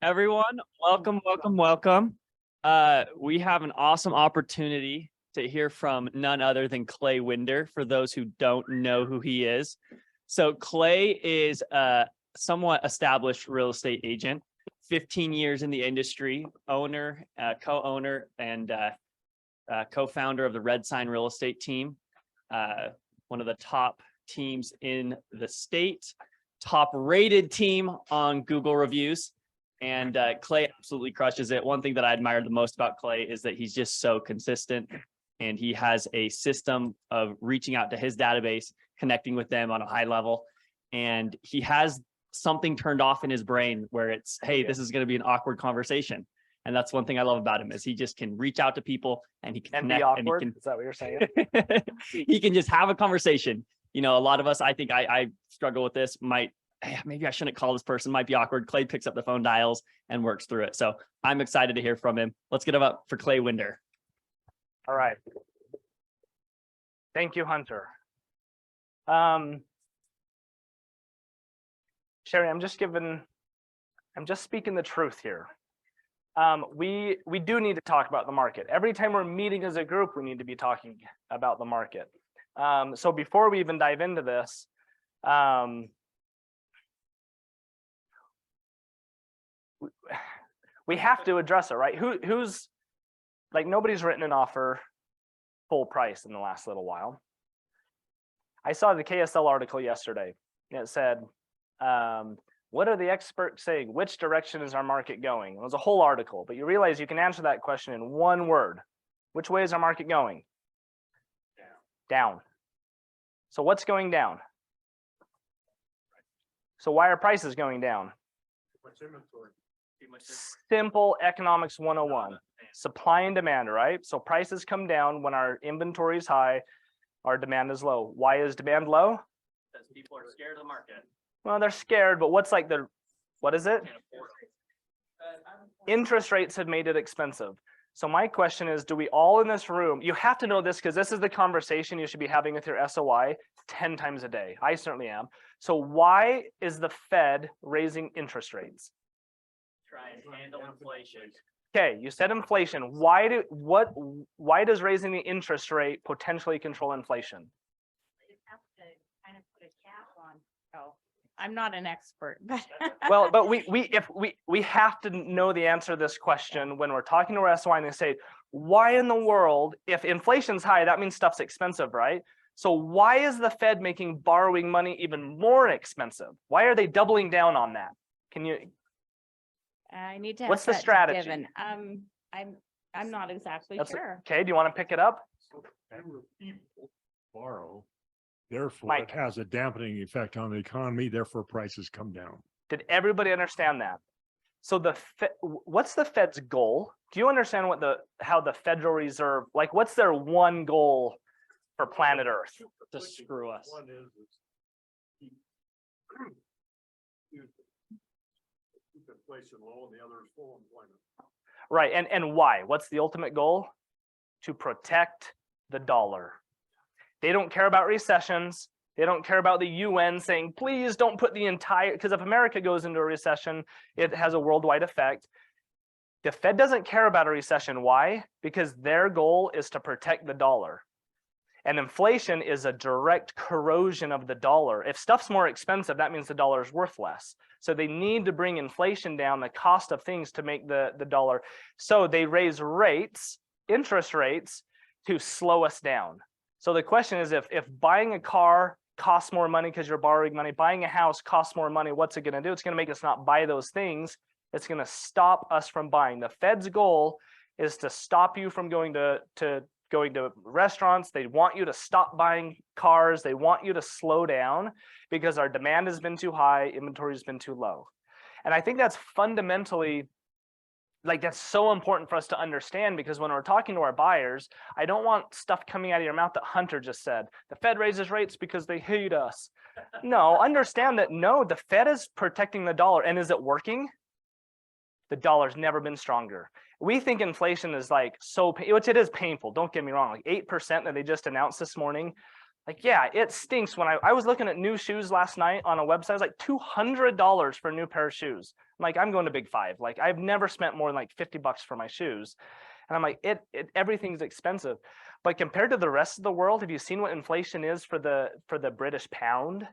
Everyone, welcome, welcome, welcome. We have an awesome opportunity to hear from none other than Clay Winder, for those who don't know who he is. So Clay is a somewhat established real estate agent, 15 years in the industry, owner, co-owner, and co-founder of the Red Sign Real Estate team, one of the top teams in the state, top rated team on Google reviews. And Clay absolutely crushes it. One thing that I admire the most about Clay is that he's just so consistent, and he has a system of reaching out to his database, connecting with them on a high level. And he has something turned off in his brain where it's, hey, this is going to be an awkward conversation. And that's one thing I love about him, is he just can reach out to people and he can connect. Be awkward. And he can, is that what you're saying? he can just have a conversation. You know, a lot of us, I think I struggle with this, maybe I shouldn't call this person, might be awkward. Clay picks up the phone, dials, and works through it. So I'm excited to hear from him. Let's get him up for Clay Winder. All right. Thank you, Hunter. Sherry, I'm just speaking the truth here. We do need to talk about the market. Every time we're meeting as a group, we need to be talking about the market. So before we even dive into this, we have to address it, right? Who's like, nobody's written an offer full price in the last little while. I saw the KSL article yesterday. It said, what are the experts saying? Which direction is our market going? It was a whole article, but you realize you can answer that question in one word. Which way is our market going? Down. So what's going down? So why are prices going down? Simple economics 101. Supply and demand, right? So prices come down when our inventory is high, our demand is low. Why is demand low? Because people are scared of the market. Well, they're scared, but what is it? Interest rates have made it expensive. So my question is, do we all in this room, you have to know this because this is the conversation you should be having with your SOI 10 times a day. I certainly am. So why is the Fed raising interest rates? Try and handle inflation. Okay, you said inflation. Why does raising the interest rate potentially control inflation? You have to kind of put a cap on. Oh, I'm not an expert, but well, but we have to know the answer to this question when we're talking to our SOI and they say, why in the world, if inflation's high, that means stuff's expensive, right? So why is the Fed making borrowing money even more expensive? Why are they doubling down on that? Can you? I need to. What's the strategy? Given. I'm not exactly sure. Okay, do you want to pick it up? People borrow, therefore it has a dampening effect on the economy, therefore prices come down. Did everybody understand that? So what's the Fed's goal? Do you understand how the Federal Reserve, like, what's their one goal for planet Earth? To screw us. One is keep inflation low, and the other is full employment. Right, and why? What's the ultimate goal? To protect the dollar. They don't care about recessions. They don't care about the UN saying, please don't put the entire, because if America goes into a recession, it has a worldwide effect. The Fed doesn't care about a recession. Why? Because their goal is to protect the dollar. And inflation is a direct corrosion of the dollar. If stuff's more expensive, that means the dollar is worth less. So they need to bring inflation down, the cost of things, to make the dollar. So they raise rates, interest rates, to slow us down. So the question is, if buying a car costs more money because you're borrowing money, buying a house costs more money, what's it going to do? It's going to make us not buy those things. It's going to stop us from buying. The Fed's goal is to stop you from going to restaurants. They want you to stop buying cars. They want you to slow down because our demand has been too high, inventory has been too low. And I think that's fundamentally, like, that's so important for us to understand, because when we're talking to our buyers, I don't want stuff coming out of your mouth that Hunter just said. The Fed raises rates because they hate us. No, understand that, no, the Fed is protecting the dollar. And is it working? The dollar's never been stronger. We think inflation is like which it is painful, don't get me wrong, like 8% that they just announced this morning. Like, yeah, it stinks. When I was looking at new shoes last night on a website, it was like $200 for a new pair of shoes. I'm like, I'm going to Big Five. Like, I've never spent more than like $50 for my shoes. And I'm like, everything's expensive. But compared to the rest of the world, have you seen what inflation is for the British pound?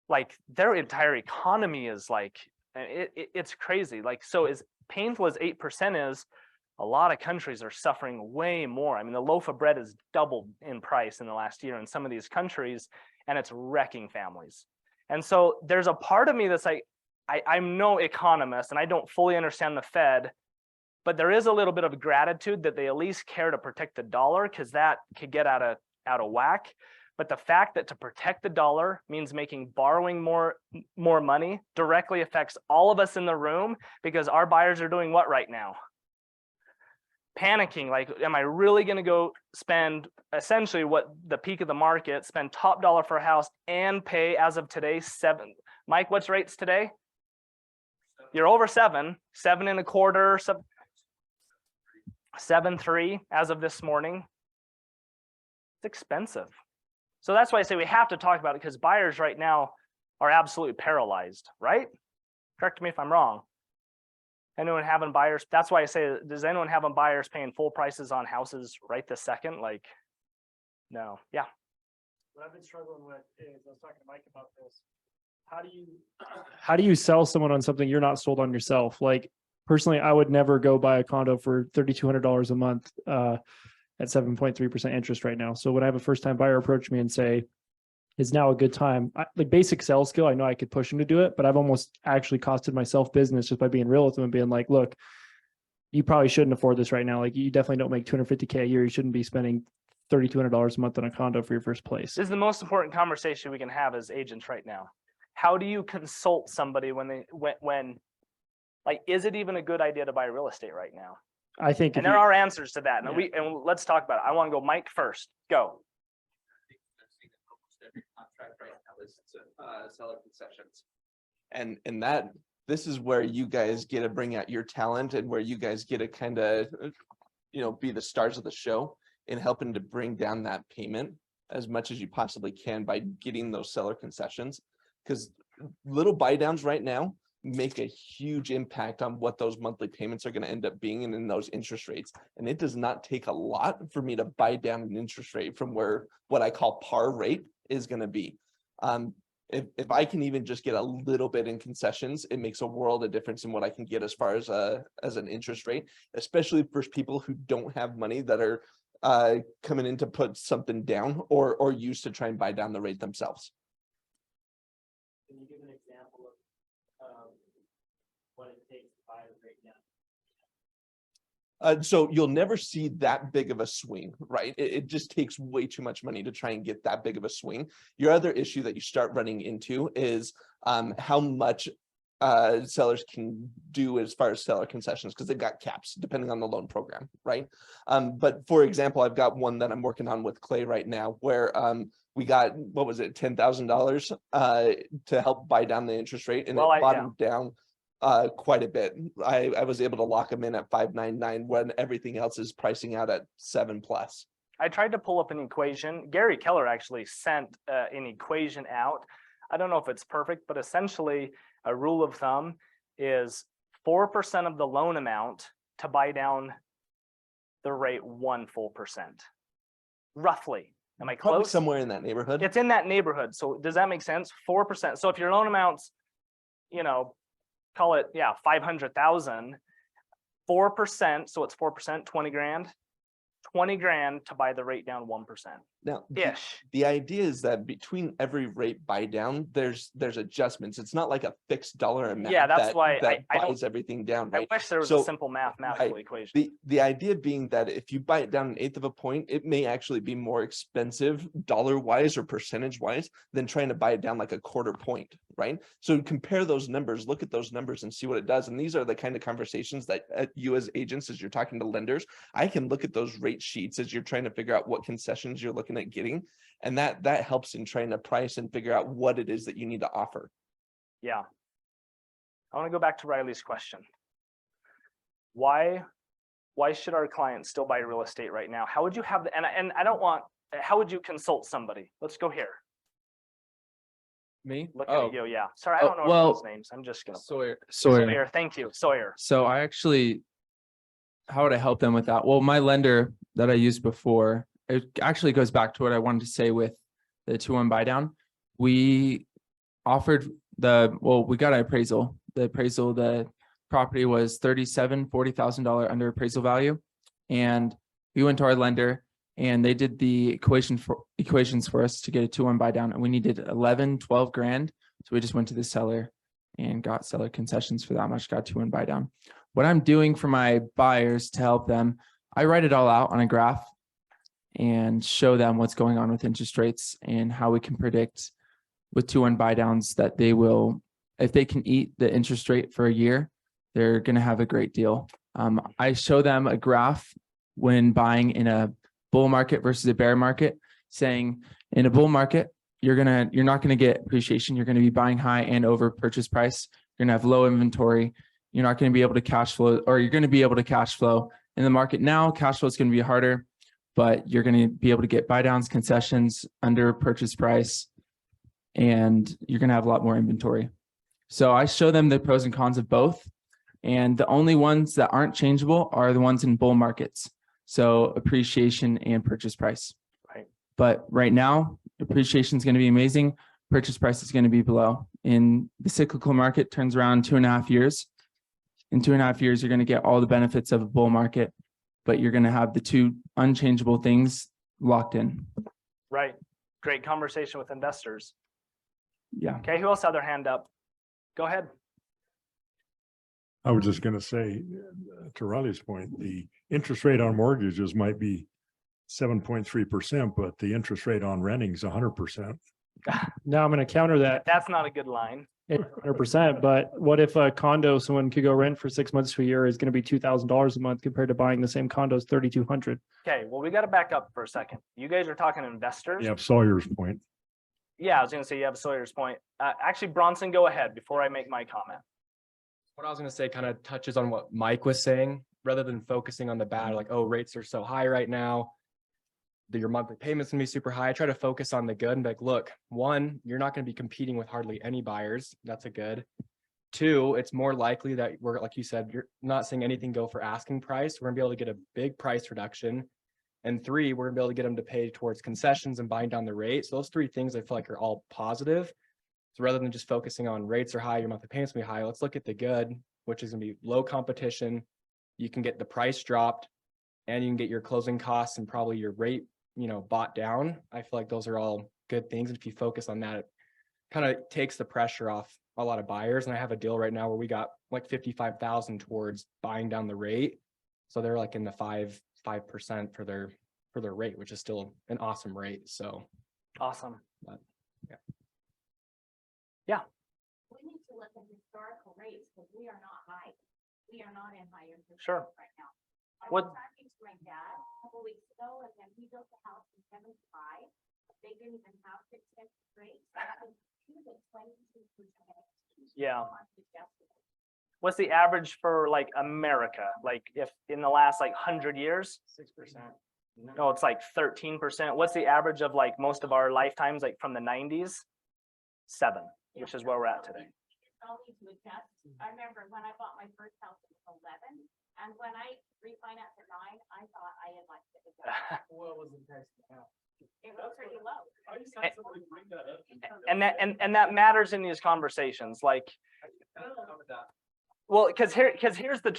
Like, their entire economy is like, it's crazy. Like, so as painful as 8% is, a lot of countries are suffering way more. I mean, the loaf of bread has doubled in price in the last year in some of these countries, and it's wrecking families. And so there's a part of me that's like, I'm no economist and I don't fully understand the Fed, but there is a little bit of gratitude that they at least care to protect the dollar, because that could get out of whack. But the fact that to protect the dollar means making borrowing more money directly affects all of us in the room, because our buyers are doing what right now? Panicking. Like, am I really going to go spend essentially what the peak of the market, spend top dollar for a house and pay as of today 7? Mike, what's rates today? You're over 7 7.25, 7.3 as of this morning. It's expensive. So that's why I say we have to talk about it, because buyers right now are absolutely paralyzed, right? Correct me if I'm wrong. Anyone having buyers? That's why I say, does anyone having buyers paying full prices on houses right this second? Like, no. Yeah. What I've been struggling with is, I was talking to Mike about this. How do you sell someone on something you're not sold on yourself? Like, personally, I would never go buy a condo for $3,200 a month at 7.3% interest right now. So when I have a first time buyer approach me and say, is now a good time? Like, basic sales skill, I know I could push them to do it, but I've almost actually costed myself business just by being real with them and being like, look, you probably shouldn't afford this right now. Like, you definitely don't make $250K a year. You shouldn't be spending $3,200 a month on a condo for your first place. This is the most important conversation we can have as agents right now. How do you consult somebody when like, is it even a good idea to buy real estate right now? I think, and there are answers to that. And Yeah. and let's talk about it. I want to go Mike first. Go. Every contract right now is seller concessions. And that this is where you guys get to bring out your talent, and where you guys get to kind of, be the stars of the show in helping to bring down that payment as much as you possibly can by getting those seller concessions. Because little buy downs right now make a huge impact on what those monthly payments are going to end up being, and in those interest rates. And it does not take a lot for me to buy down an interest rate from where what I call par rate is going to be. If I can even just get a little bit in concessions, it makes a world of difference in what I can get as far as an interest rate, especially for people who don't have money that are coming in to put something down or use to try and buy down the rate themselves. Can you give an example of what it takes to buy a rate down? So you'll never see that big of a swing, right? It just takes way too much money to try and get that big of a swing. Your other issue that you start running into is how much sellers can do as far as seller concessions, because they've got caps depending on the loan program, right? But for example, I've got one that I'm working on with Clay right now, where we got, what was it, $10,000 to help buy down the interest rate, and it bottomed down quite a bit. I was able to lock them in at 5.99 when everything else is pricing out at 7+. I tried to pull up an equation. Gary Keller actually sent an equation out. I don't know if it's perfect, but essentially a rule of thumb is 4% of the loan amount to buy down the rate 1 full percent. Roughly. Am I close? Probably somewhere in that neighborhood. It's in that neighborhood. So does that make sense? 4%. So if your loan amount's, call it, 500,000, 4%. So it's 4%, 20 grand. 20 grand to buy the rate down 1%. Now, Ish. the idea is that between every rate buy down, there's adjustments. It's not like a fixed dollar amount. Yeah, that's why I buys everything down. Right? I wish there was a simple mathematical equation. The idea being that if you buy it down 1/8 of a point, it may actually be more expensive dollar wise or percentage wise than trying to buy it down like a 1/4 point, right? So compare those numbers, look at those numbers and see what it does. And these are the kind of conversations that you as agents, as you're talking to lenders, I can look at those rate sheets as you're trying to figure out what concessions you're looking at getting, and that helps in trying to price and figure out what it is that you need to offer. Yeah. I want to go back to Riley's question. Why should our clients still buy real estate right now? How would you have and I don't want how would you consult somebody? Let's go here. Me? Looking Oh, at you, yeah. Sorry, I Oh, don't know well, everyone's names. I'm just gonna. Sawyer. Sawyer, thank you, Sawyer. So I actually, how would I help them with that? Well, my lender that I used before, it actually goes back to what I wanted to say with the 2-1 buy down. We offered we got an appraisal. The property was $40,000 under appraisal value. And we went to our lender and they did the equations for us to get a 2-1 buy down. And we needed 12 grand. So we just went to the seller and got seller concessions for that much, got 2-1 buy down. What I'm doing for my buyers to help them, I write it all out on a graph and show them what's going on with interest rates and how we can predict with 2-1 buy downs that they will, if they can eat the interest rate for a year, they're going to have a great deal. I show them a graph when buying in a bull market versus a bear market, saying in a bull market, you're not going to get appreciation. You're going to be buying high and over purchase price. You're going to have low inventory. You're not going to be able to cash flow, or you're going to be able to cash flow in the market now. Cash flow is going to be harder, but you're going to be able to get buy downs, concessions under purchase price, and you're going to have a lot more inventory. So I show them the pros and cons of both. And the only ones that aren't changeable are the ones in bull markets. So appreciation and purchase price. Right. But right now, appreciation is going to be amazing. Purchase price is going to be below. In the cyclical market, turns around 2.5 years. In 2.5 years, you're going to get all the benefits of a bull market, but you're going to have the two unchangeable things locked in. Right. Great conversation with investors. Yeah. Okay, who else had their hand up? Go ahead. I was just gonna say, to Riley's point, the interest rate on mortgages might be 7.3%, but the interest rate on renting is 100%. Now I'm going to counter that That's not a good line. 100%. But what if a condo someone could go rent for 6 months to a year is going to be $2,000 a month compared to buying the same condos $3,200? Okay, well, we got to back up for a second. You guys are talking investors. You have Sawyer's point. Yeah, I was going to say you have Sawyer's point. Actually, Bronson, go ahead before I make my comment. What I was going to say kind of touches on what Mike was saying, rather than focusing on the bad, like, oh, rates are so high right now, your monthly payments can be super high. I try to focus on the good and be like, look, one, you're not going to be competing with hardly any buyers. That's a good. Two, it's more likely that we're, like you said, you're not seeing anything go for asking price. We're gonna be able to get a big price reduction. And three, we're gonna be able to get them to pay towards concessions and buying down the rate. So those three things I feel like are all positive. So rather than just focusing on rates are high, your monthly payments will be high, let's look at the good, which is gonna be low competition. You can get the price dropped and you can get your closing costs and probably your rate, bought down. I feel like those are all good things. And if you focus on that, it kind of takes the pressure off a lot of buyers. And I have a deal right now where we got like 55,000 towards buying down the rate. So they're like in the 5% for their rate, which is still an awesome rate. So Awesome. but, We need to look at historical rates because we are not high. We are not in high interest Sure. rates right now. I What- was talking to my dad a couple weeks ago, and then he built a house in 75. They didn't even have fixed interest rates. He was at 22%. Yeah. What's the average for like America? Like if in the last like 100 years? 6%. No, it's like 13%. What's the average of like most of our lifetimes, like from the 90s? 7, which is where we're at today. I'll need to adjust. I remember when I bought my first house, it was 11. And when I refinanced at 9, I thought I had like it adjust. What was the price now? It was pretty low. And that matters in these conversations. Like, well, because here's the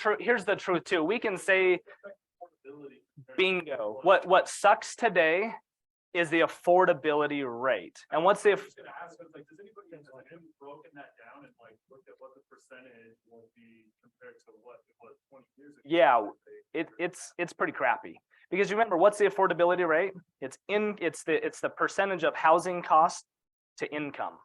truth too. We can say bingo. What sucks today is the affordability rate. And what's the Does anybody have broken that down and like looked at what the percentage will be compared to what it was 20 years ago? Yeah, it's pretty crappy. Because remember, what's the affordability rate? It's the percentage of housing cost to income.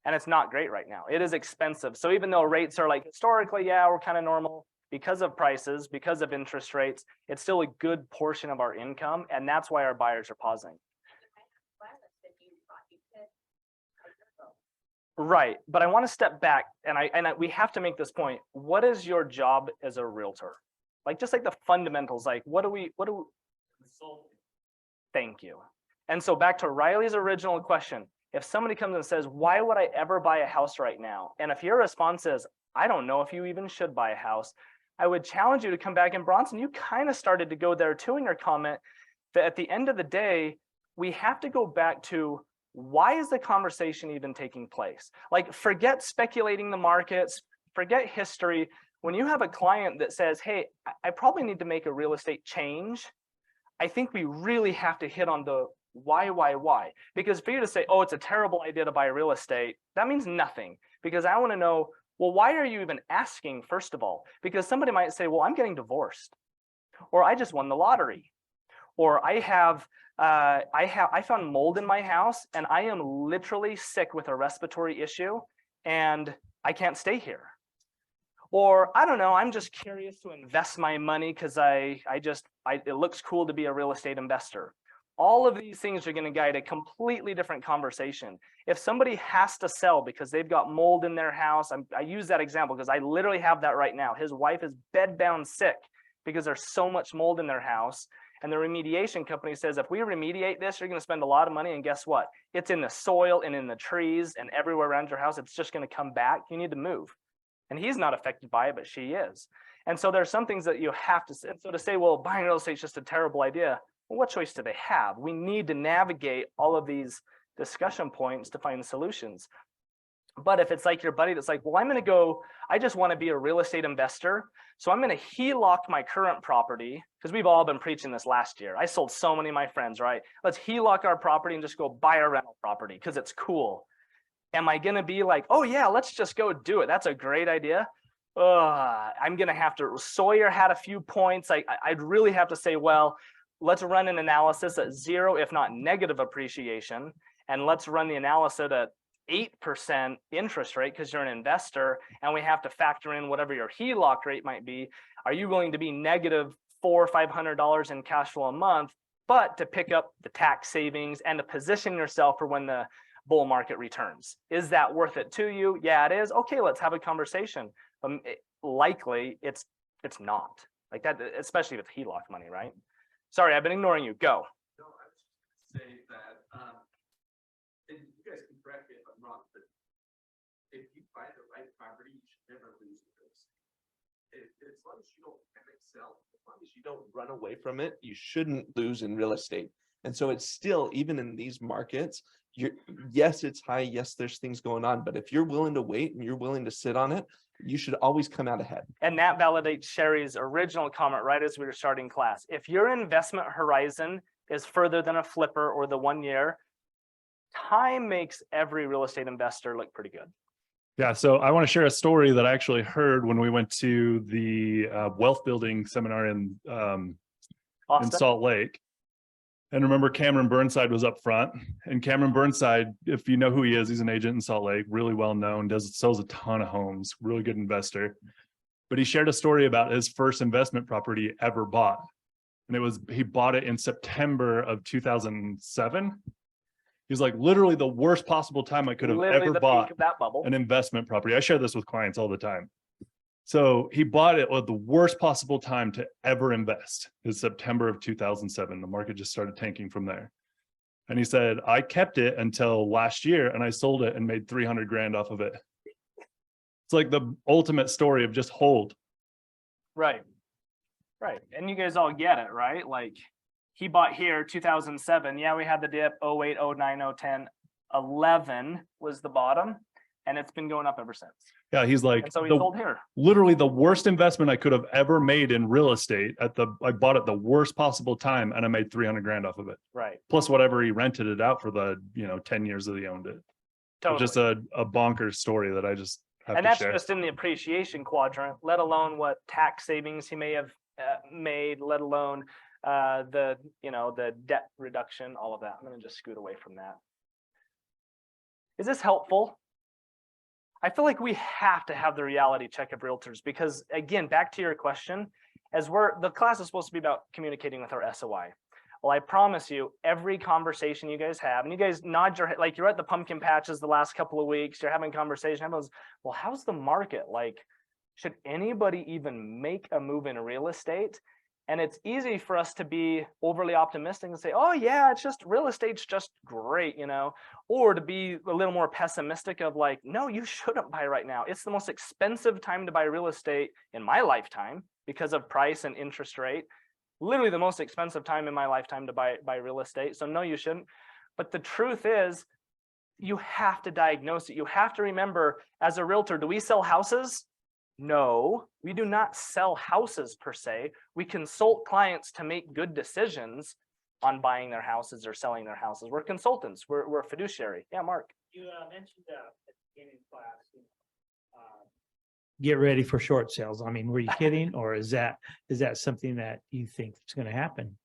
And it's not great right now. It is expensive. So even though rates are like historically, yeah, we're kind of normal because of prices, because of interest rates, it's still a good portion of our income. And that's why our buyers are pausing. Right. But I want to step back and we have to make this point. What is your job as a realtor? Like just like the fundamentals, like what do we Thank you. And so back to Riley's original question, if somebody comes and says, why would I ever buy a house right now? And if your response is, I don't know if you even should buy a house, I would challenge you to come back. And Bronson, you kind of started to go there too in your comment, that at the end of the day, we have to go back to, why is the conversation even taking place? Like, forget speculating the markets, forget history. When you have a client that says, hey, I probably need to make a real estate change, I think we really have to hit on the why? Because for you to say, oh, it's a terrible idea to buy real estate, that means nothing. Because I want to know, well, why are you even asking, first of all? Because somebody might say, well, I'm getting divorced, or I just won the lottery, or I found mold in my house and I am literally sick with a respiratory issue and I can't stay here. Or I don't know, I'm just curious to invest my money because it looks cool to be a real estate investor. All of these things are going to guide a completely different conversation. If somebody has to sell because they've got mold in their house, I use that example because I literally have that right now. His wife is bedbound sick because there's so much mold in their house. And the remediation company says, if we remediate this, you're going to spend a lot of money. And guess what? It's in the soil and in the trees and everywhere around your house. It's just going to come back. You need to move. And he's not affected by it, but she is. And so there's some things that you have to say. And so to say, well, buying real estate is just a terrible idea. Well, what choice do they have? We need to navigate all of these discussion points to find solutions. But if it's like your buddy that's like, well, I just want to be a real estate investor. So I'm going to HELOC my current property, because we've all been preaching this last year. I sold so many of my friends, right? Let's HELOC our property and just go buy a rental property because it's cool. Am I going to be like, oh yeah, let's just go do it? That's a great idea. I'm going to have to, Sawyer had a few points. I'd really have to say, well, let's run an analysis at 0, if not negative appreciation. And let's run the analysis at 8% interest rate because you're an investor, and we have to factor in whatever your HELOC rate might be. Are you going to be negative $400 or $500 in cash flow a month, but to pick up the tax savings and to position yourself for when the bull market returns? Is that worth it to you? Yeah, it is. Okay, let's have a conversation. Likely it's not like that, especially with HELOC money, right? Sorry, I've been ignoring you. Go. No, I was just gonna say that, and you guys can correct me if I'm wrong, but if you buy the right property, you should never lose this. As long as you don't panic sell, as long as you don't run away from it, you shouldn't lose in real estate. And so it's still, even in these markets, yes, it's high. Yes, there's things going on, but if you're willing to wait and you're willing to sit on it, you should always come out ahead. And that validates Sherry's original comment right as we were starting class. If your investment horizon is further than a flipper or the 1 year, time makes every real estate investor look pretty good. Yeah, so I want to share a story that I actually heard when we went to the wealth building seminar in Salt Lake. And remember, Cameron Burnside was up front, and Cameron Burnside, if you know who he is, he's an agent in Salt Lake, really well known, sells a ton of homes, really good investor. But he shared a story about his first investment property he ever bought. And he bought it in September of 2007. He's like, literally the worst possible time I could have ever bought an investment property. I share this with clients all the time. So he bought it at the worst possible time to ever invest. Is September of 2007. The market just started tanking from there. And he said, I kept it until last year and I sold it and made 300 grand off of it. It's like the ultimate story of just hold. Right. Right. And you guys all get it, right? Like he bought here 2007. Yeah, we had the dip 08, 09, 010, 11 was the bottom. And it's been going up ever since. Yeah, he's like, and so he sold here. Literally the worst investment I could have ever made in real estate. I bought it the worst possible time, and I made 300 grand off of it. Right. Plus whatever he rented it out for the 10 years that he owned it. Totally. Just a bonkers story that I just have and to that's share. just in the appreciation quadrant, let alone what tax savings he may have made, let alone the debt reduction, all of that. I'm going to just scoot away from that. Is this helpful? I feel like we have to have the reality check of realtors because, again, back to your question, the class is supposed to be about communicating with our SOI. Well, I promise you, every conversation you guys have, and you guys nod your head, like you're at the pumpkin patches the last couple of weeks, you're having conversation, everyone's, well, how's the market? Like, should anybody even make a move in real estate? And it's easy for us to be overly optimistic and say, oh yeah, it's just real estate's just great, you know, or to be a little more pessimistic of like, no, you shouldn't buy right now. It's the most expensive time to buy real estate in my lifetime because of price and interest rate. Literally the most expensive time in my lifetime to buy real estate. So no, you shouldn't. But the truth is, you have to diagnose it. You have to remember, as a realtor, do we sell houses? No, we do not sell houses per se. We consult clients to make good decisions on buying their houses or selling their houses. We're consultants. We're a fiduciary. Yeah, Mark. You mentioned at the beginning of class, get ready for short sales. I mean, were you kidding, or is that something that you think is going to happen?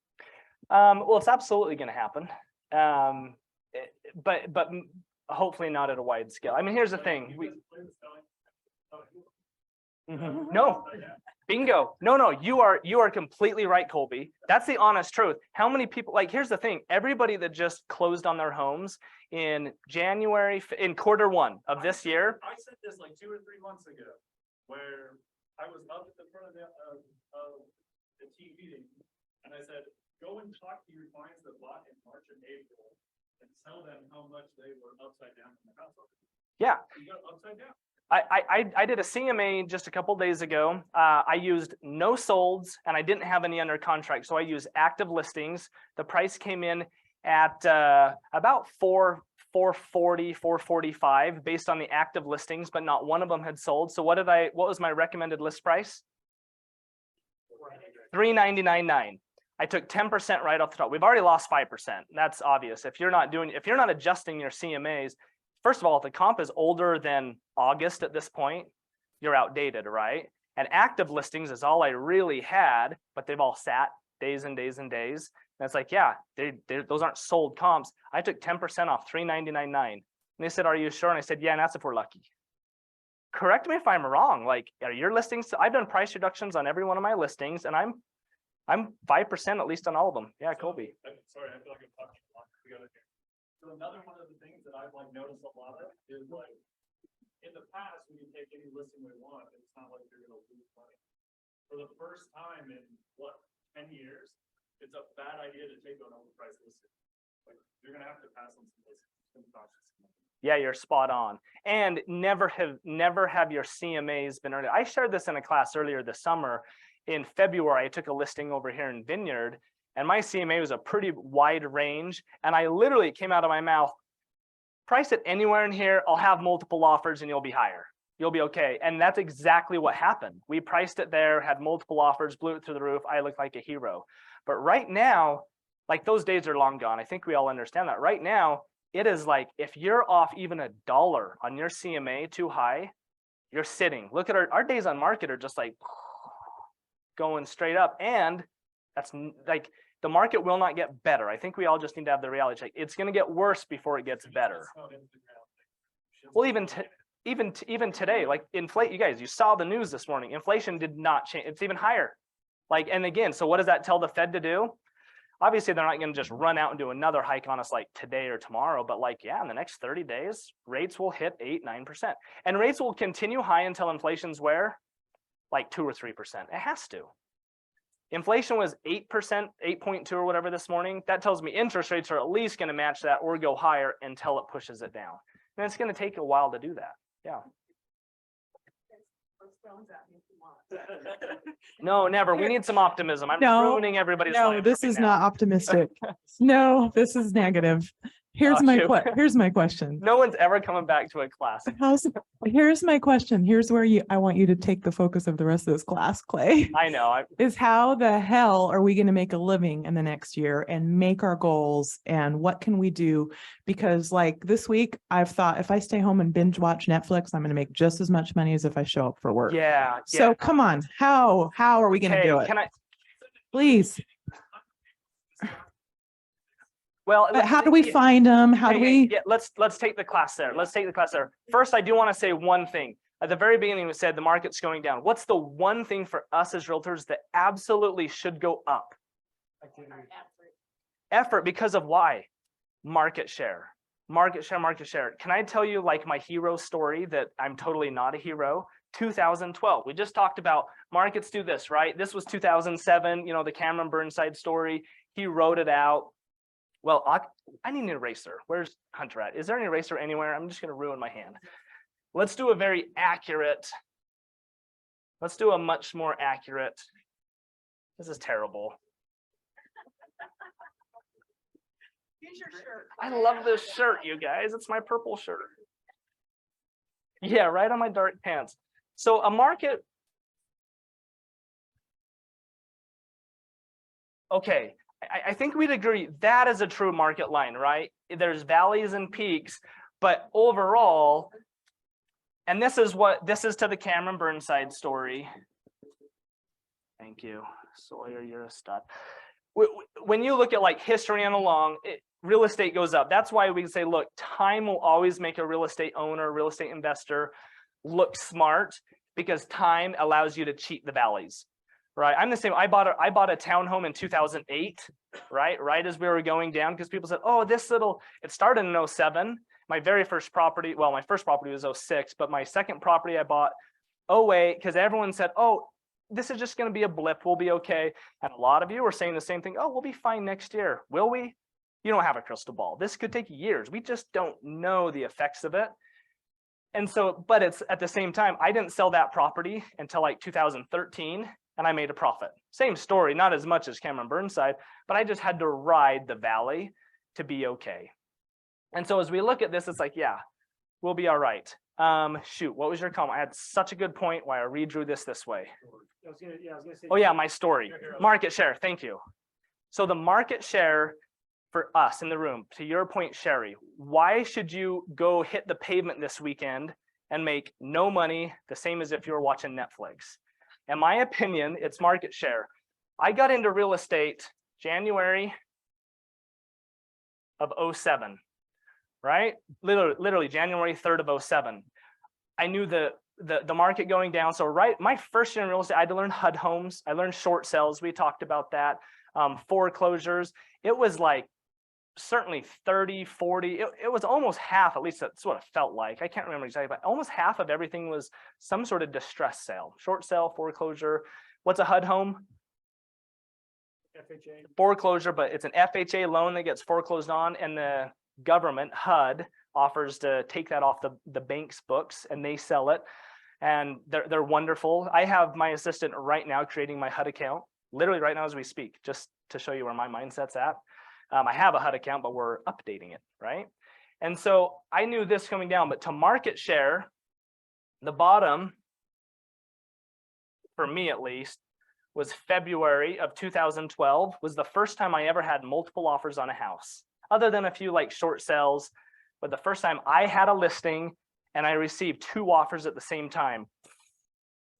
Well, it's absolutely going to happen, but hopefully not at a wide scale. I mean, here's the thing. No, bingo. No, you are completely right, Colby. That's the honest truth. How many people, like, here's the thing. Everybody that just closed on their homes in January, in Q1 of this year. I said this like 2 or 3 months ago, where I was up at the front of the TV, and I said, go and talk to your clients that bought in March and April and tell them how much they were upside down in the house. Yeah. You got upside down. I did a CMA just a couple days ago. I used no solds and I didn't have any under contract. So I used active listings. The price came in at about $440, $445 based on the active listings, but not one of them had sold. So what was my recommended list price? $399.9. I took 10% right off the top. We've already lost 5%. That's obvious. If you're not adjusting your CMAs, first of all, if the comp is older than August at this point, you're outdated, right? And active listings is all I really had, but they've all sat days and days and days. And it's like, yeah, those aren't sold comps. I took 10% off $399.9. And they said, are you sure? And I said, yeah, and that's if we're lucky. Correct me if I'm wrong. Like, are your listings? I've done price reductions on every one of my listings, and I'm 5% at least on all of them. Yeah, Colby. Sorry, I feel like I'm talking a lot together here. So another one of the things that I've like noticed a lot of is like, in the past, we can take any listing we want, and it's not like you're gonna lose money. For the first time in 10 years, it's a bad idea to take an overpriced listing. Like, you're gonna have to pass on some listings. Yeah, you're spot on. And never have your CMAs been earned. I shared this in a class earlier this summer. In February, I took a listing over here in Vineyard, and my CMA was a pretty wide range. And I literally came out of my mouth, price it anywhere in here, I'll have multiple offers and you'll be higher. You'll be okay. And that's exactly what happened. We priced it there, had multiple offers, blew it through the roof. I looked like a hero. But right now, like, those days are long gone. I think we all understand that. Right now, it is like, if you're off even $1 on your CMA too high, you're sitting. Look at our days on market are just like going straight up. And that's like, the market will not get better. I think we all just need to have the reality check. It's going to get worse before it gets better. Well, even today, like, you guys, you saw the news this morning. Inflation did not change. It's even higher. Like, and again, so what does that tell the Fed to do? Obviously, they're not going to just run out and do another hike on us like today or tomorrow, but like, yeah, in the next 30 days, rates will hit 8-9%. And rates will continue high until inflation's where? Like 2 or 3%. It has to. Inflation was 8%, 8.2 or whatever this morning. That tells me interest rates are at least going to match that or go higher until it pushes it down. And it's going to take a while to do that. Yeah. No, never. We need some optimism. I'm ruining everybody's life. No, this is not optimistic. No, this is negative. Here's my question. No one's ever coming back to a class. Here's my question. Here's where I want you to take the focus of the rest of this class, Clay. I know. Is how the hell are we going to make a living in the next year and make our goals, and what can we do? Because like this week, I've thought if I stay home and binge watch Netflix, I'm going to make just as much money as if I show up for work. Yeah. So come on, how are we going to do it? Please. Well, but how do we find them? How do we? Yeah, let's take the class there. Let's take the class there. First, I do want to say one thing. At the very beginning, we said the market's going down. What's the one thing for us as realtors that absolutely should go up? Effort, because of why? Market share. Market share, market share. Can I tell you like my hero story that I'm totally not a hero? 2012. We just talked about markets do this, right? This was 2007, the Cameron Burnside story. He wrote it out. Well, I need an eraser. Where's Hunter at? Is there an eraser anywhere? I'm just going to ruin my hand. Let's do a very accurate. Let's do a much more accurate. This is terrible. Here's your shirt. I love this shirt, you guys. It's my purple shirt. Yeah, right on my dark pants. So a market. Okay, I think we'd agree that is a true market line, right? There's valleys and peaks, but overall, and this is to the Cameron Burnside story. Thank you, Sawyer, you're a stud. When you look at like history and along, real estate goes up. That's why we can say, look, time will always make a real estate owner, real estate investor look smart, because time allows you to cheat the valleys. Right, I'm the same. I bought a townhome in 2008, right as we were going down, because people said, oh, it started in 07. My very first property, well, my first property was 06, but my second property I bought 08, because everyone said, oh, this is just going to be a blip, we'll be okay. And a lot of you were saying the same thing, oh, we'll be fine next year. Will we? You don't have a crystal ball. This could take years. We just don't know the effects of it. And so, but it's at the same time, I didn't sell that property until like 2013. And I made a profit. Same story, not as much as Cameron Burnside, but I just had to ride the valley to be okay. And so as we look at this, it's like, yeah, we'll be all right. Shoot, what was your comment? I had such a good point why I redrew this way. I was gonna say. Oh yeah, my story. Market share, thank you. So the market share for us in the room, to your point, Sherry, why should you go hit the pavement this weekend and make no money, the same as if you were watching Netflix? In my opinion, it's market share. I got into real estate January of 07, right? Literally January 3rd of 07. I knew the market going down. So my first year in real estate, I had to learn HUD homes. I learned short sales. We talked about that. Foreclosures. It was like certainly 30, 40. It was almost half, at least that's what it felt like. I can't remember exactly, but almost half of everything was some sort of distress sale, short sale, foreclosure. What's a HUD home? FHA. Foreclosure, but it's an FHA loan that gets foreclosed on, and the government, HUD, offers to take that off the bank's books, and they sell it. And they're wonderful. I have my assistant right now creating my HUD account, literally right now as we speak, just to show you where my mindset's at. I have a HUD account, but we're updating it, right? And so I knew this coming down, but to market share, the bottom, for me at least, was February of 2012, was the first time I ever had multiple offers on a house, other than a few like short sales. But the first time I had a listing and I received 2 offers at the same time,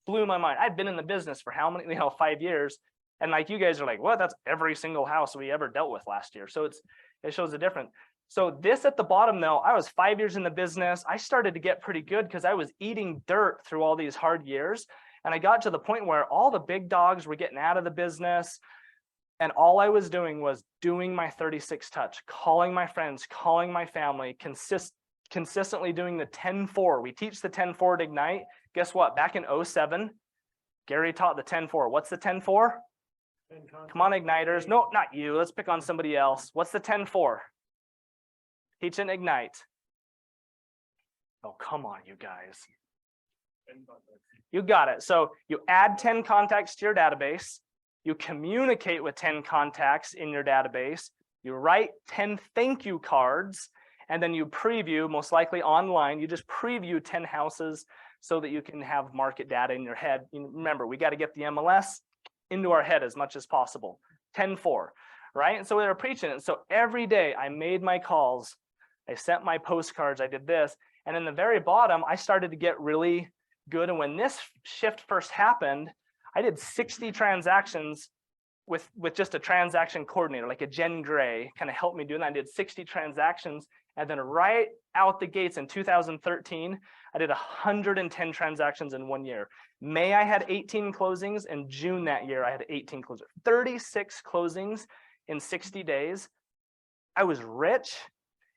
blew my mind. I'd been in the business for how many, 5 years. And like you guys are like, well, that's every single house we ever dealt with last year. So it shows a difference. So this at the bottom though, I was 5 years in the business. I started to get pretty good because I was eating dirt through all these hard years. And I got to the point where all the big dogs were getting out of the business. And all I was doing was doing my 36 touch, calling my friends, calling my family, consistently doing the 10-4. We teach the 10-4 at Ignite. Guess what? Back in 07, Gary taught the 10-4. What's the 10-4? Come on, Igniters. No, not you. Let's pick on somebody else. What's the 10-4? Teach and Ignite. Oh, come on, you guys. You got it. So you add 10 contacts to your database. You communicate with 10 contacts in your database. You write 10 thank you cards, and then you preview, most likely online. You just preview 10 houses so that you can have market data in your head. Remember, we got to get the MLS into our head as much as possible. 10-4, right? And so they were preaching it. So every day I made my calls, I sent my postcards, I did this. And in the very bottom, I started to get really good. And when this shift first happened, I did 60 transactions with just a transaction coordinator, like a Jen Gray, kind of helped me do that. I did 60 transactions. And then right out the gates in 2013, I did 110 transactions in 1 year. May I had 18 closings, and June that year I had 18 closings. 36 closings in 60 days. I was rich,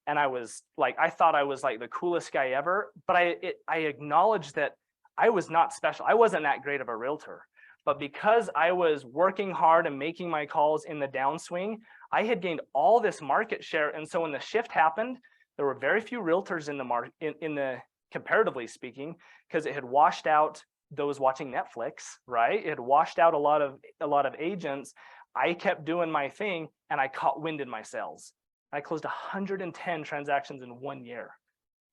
and I was like, I thought I was like the coolest guy ever, but I acknowledged that I was not special. I wasn't that great of a realtor. But because I was working hard and making my calls in the downswing, I had gained all this market share. And so when the shift happened, there were very few realtors in the market, in the comparatively speaking, because it had washed out those watching Netflix, right? It had washed out a lot of agents. I kept doing my thing and I caught wind in my sales. I closed 110 transactions in 1 year.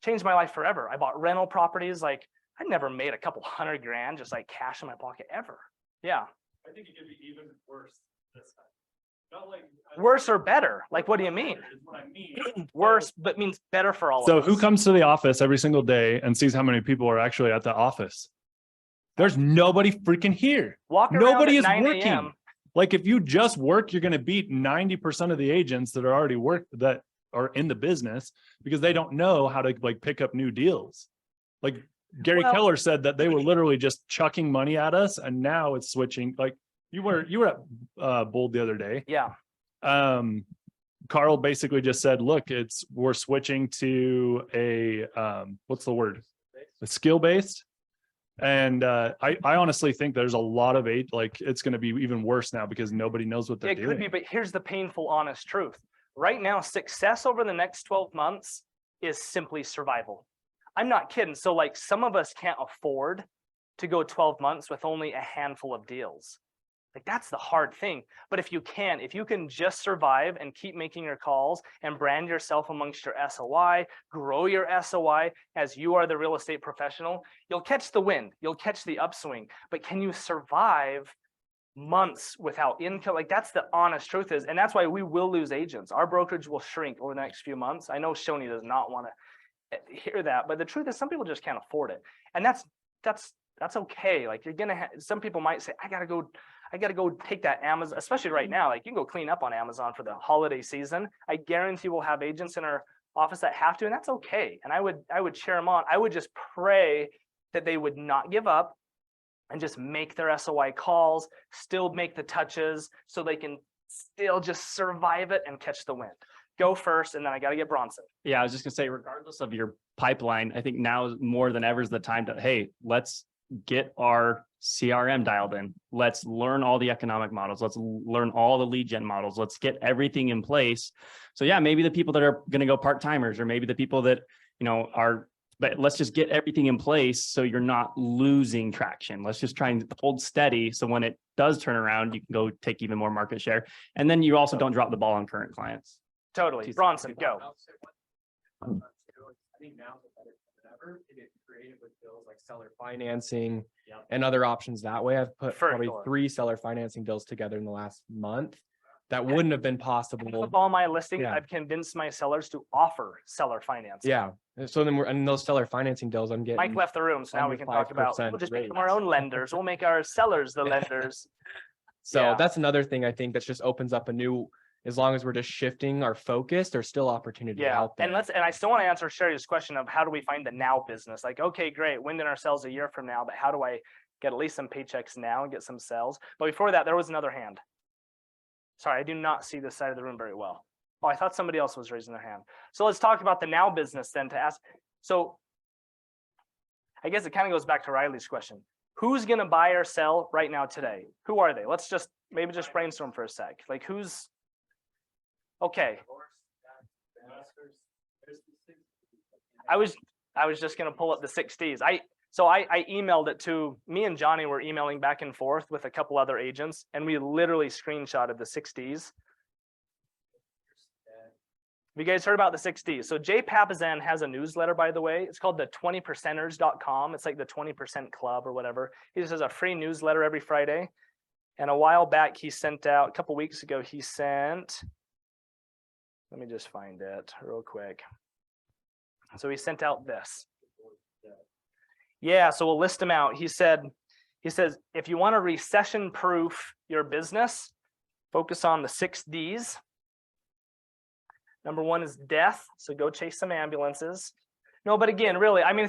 Changed my life forever. I bought rental properties. Like, I never made a couple $100,000 just like cash in my pocket ever. Yeah. I think it could be even worse this time. Not like Worse or better? Like, what do you mean? Is what I mean. Worse, but means better for all So of us. who comes to the office every single day and sees how many people are actually at the office? There's nobody freaking here. Walk around Nobody at is 9 working. a.m. Like if you just work, you're going to beat 90% of the agents that are already that are in the business because they don't know how to like pick up new deals. Like Gary Well- Keller said that they were literally just chucking money at us, and now it's switching. Like you were at Bold the other day. Yeah. Carl basically just said, look, we're switching to a what's the word? A skill based. And I honestly think there's a lot of like it's going to be even worse now because nobody knows what they're It doing. could be, but here's the painful, honest truth. Right now, success over the next 12 months is simply survival. I'm not kidding. So like some of us can't afford to go 12 months with only a handful of deals. Like that's the hard thing. But if you can just survive and keep making your calls and brand yourself amongst your SOI, grow your SOI as you are the real estate professional, you'll catch the wind, you'll catch the upswing. But can you survive months without income? Like that's the honest truth is, and that's why we will lose agents. Our brokerage will shrink over the next few months. I know Shoni does not want to hear that, but the truth is some people just can't afford it. And that's okay. Like you're gonna some people might say, I gotta go take that Amazon, especially right now. Like you can go clean up on Amazon for the holiday season. I guarantee we'll have agents in our office that have to, and that's okay. And I would cheer them on. I would just pray that they would not give up and just make their SOI calls, still make the touches so they can still just survive it and catch the wind. Go first, and then I got to get Bronson. Yeah, I was just gonna say, regardless of your pipeline, I think now more than ever is the time to, hey, let's get our CRM dialed in. Let's learn all the economic models. Let's learn all the lead gen models. Let's get everything in place. So yeah, maybe the people that are going to go part-timers, or maybe the people that, but let's just get everything in place so you're not losing traction. Let's just try and hold steady. So when it does turn around, you can go take even more market share. And then you also don't drop the ball on current clients. Totally. Bronson, go. I think now is better than ever to get creative with bills like seller financing and other options that way. I've put For probably sure. 3 seller financing deals together in the last month that wouldn't have been possible. With all my listings, Yeah. I've convinced my sellers to offer seller financing. Yeah. So then and those seller financing deals, I'm getting. Mike left the room, so now we under can talk about, 5% we'll just rate. become our own lenders. We'll make our sellers the lenders. So Yeah. that's another thing I think that just opens up a new, as long as we're just shifting our focus, there's still opportunity Yeah, out there. and I still want to answer Sherry's question of how do we find the now business? Like, okay, great, winding ourselves a year from now, but how do I get at least some paychecks now and get some sales? But before that, there was another hand. Sorry, I do not see this side of the room very well. Oh, I thought somebody else was raising their hand. So let's talk about the now business then to ask. So I guess it kind of goes back to Riley's question. Who's going to buy or sell right now today? Who are they? Let's just maybe just brainstorm for a sec. Like who's okay. I was just going to pull up the 6Ds. I emailed it to me and Johnny were emailing back and forth with a couple other agents, and we literally screenshotted the 6Ds. Have you guys heard about the 6Ds? So Jay Papazan has a newsletter, by the way. It's called the 20percenters.com. It's like the 20% club or whatever. He just has a free newsletter every Friday. And a while back, he sent out, a couple weeks ago, he sent, let me just find it real quick. So he sent out this. Yeah, so we'll list them out. He says, if you want to recession-proof your business, focus on the 6Ds. Number 1 is death. So go chase some ambulances. No, but again, really, I mean,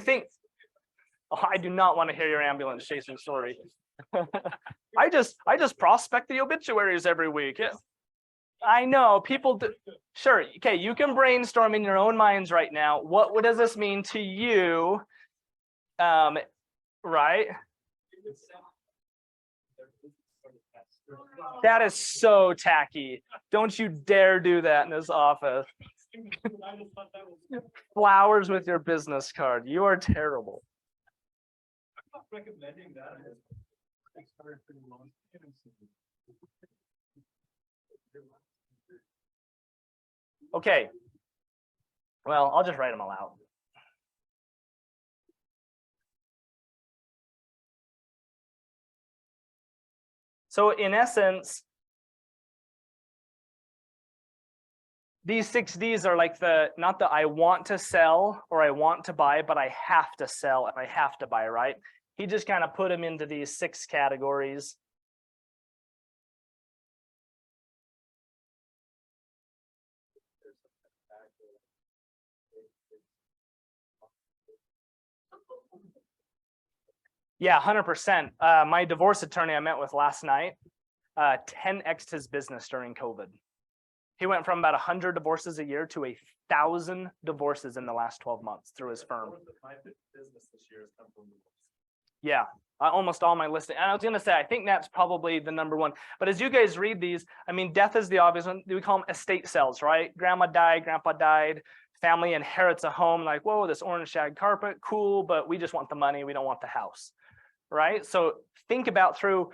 I do not want to hear your ambulance chasing story. I just prospect the obituaries every week. Yeah. I know people do. Sure. Okay. You can brainstorm in your own minds right now. What does this mean to you? right? That is so tacky. Don't you dare do that in this office. Flowers with your business card. You are terrible. Okay. Well, I'll just write them all out. So in essence, these 6Ds are like not the I want to sell or I want to buy, but I have to sell and I have to buy, right? He just kind of put them into these 6 categories. Yeah, 100%. My divorce attorney I met with last night, 10x'd his business during COVID. He went from about 100 divorces a year to 1,000 divorces in the last 12 months through his firm. Yeah, almost all my listing. And I was going to say, I think that's probably the number one. But as you guys read these, I mean, death is the obvious one. We call them estate sales, right? Grandma died, grandpa died, family inherits a home. Like, whoa, this orange shag carpet, cool, but we just want the money. We don't want the house, right? So think about through.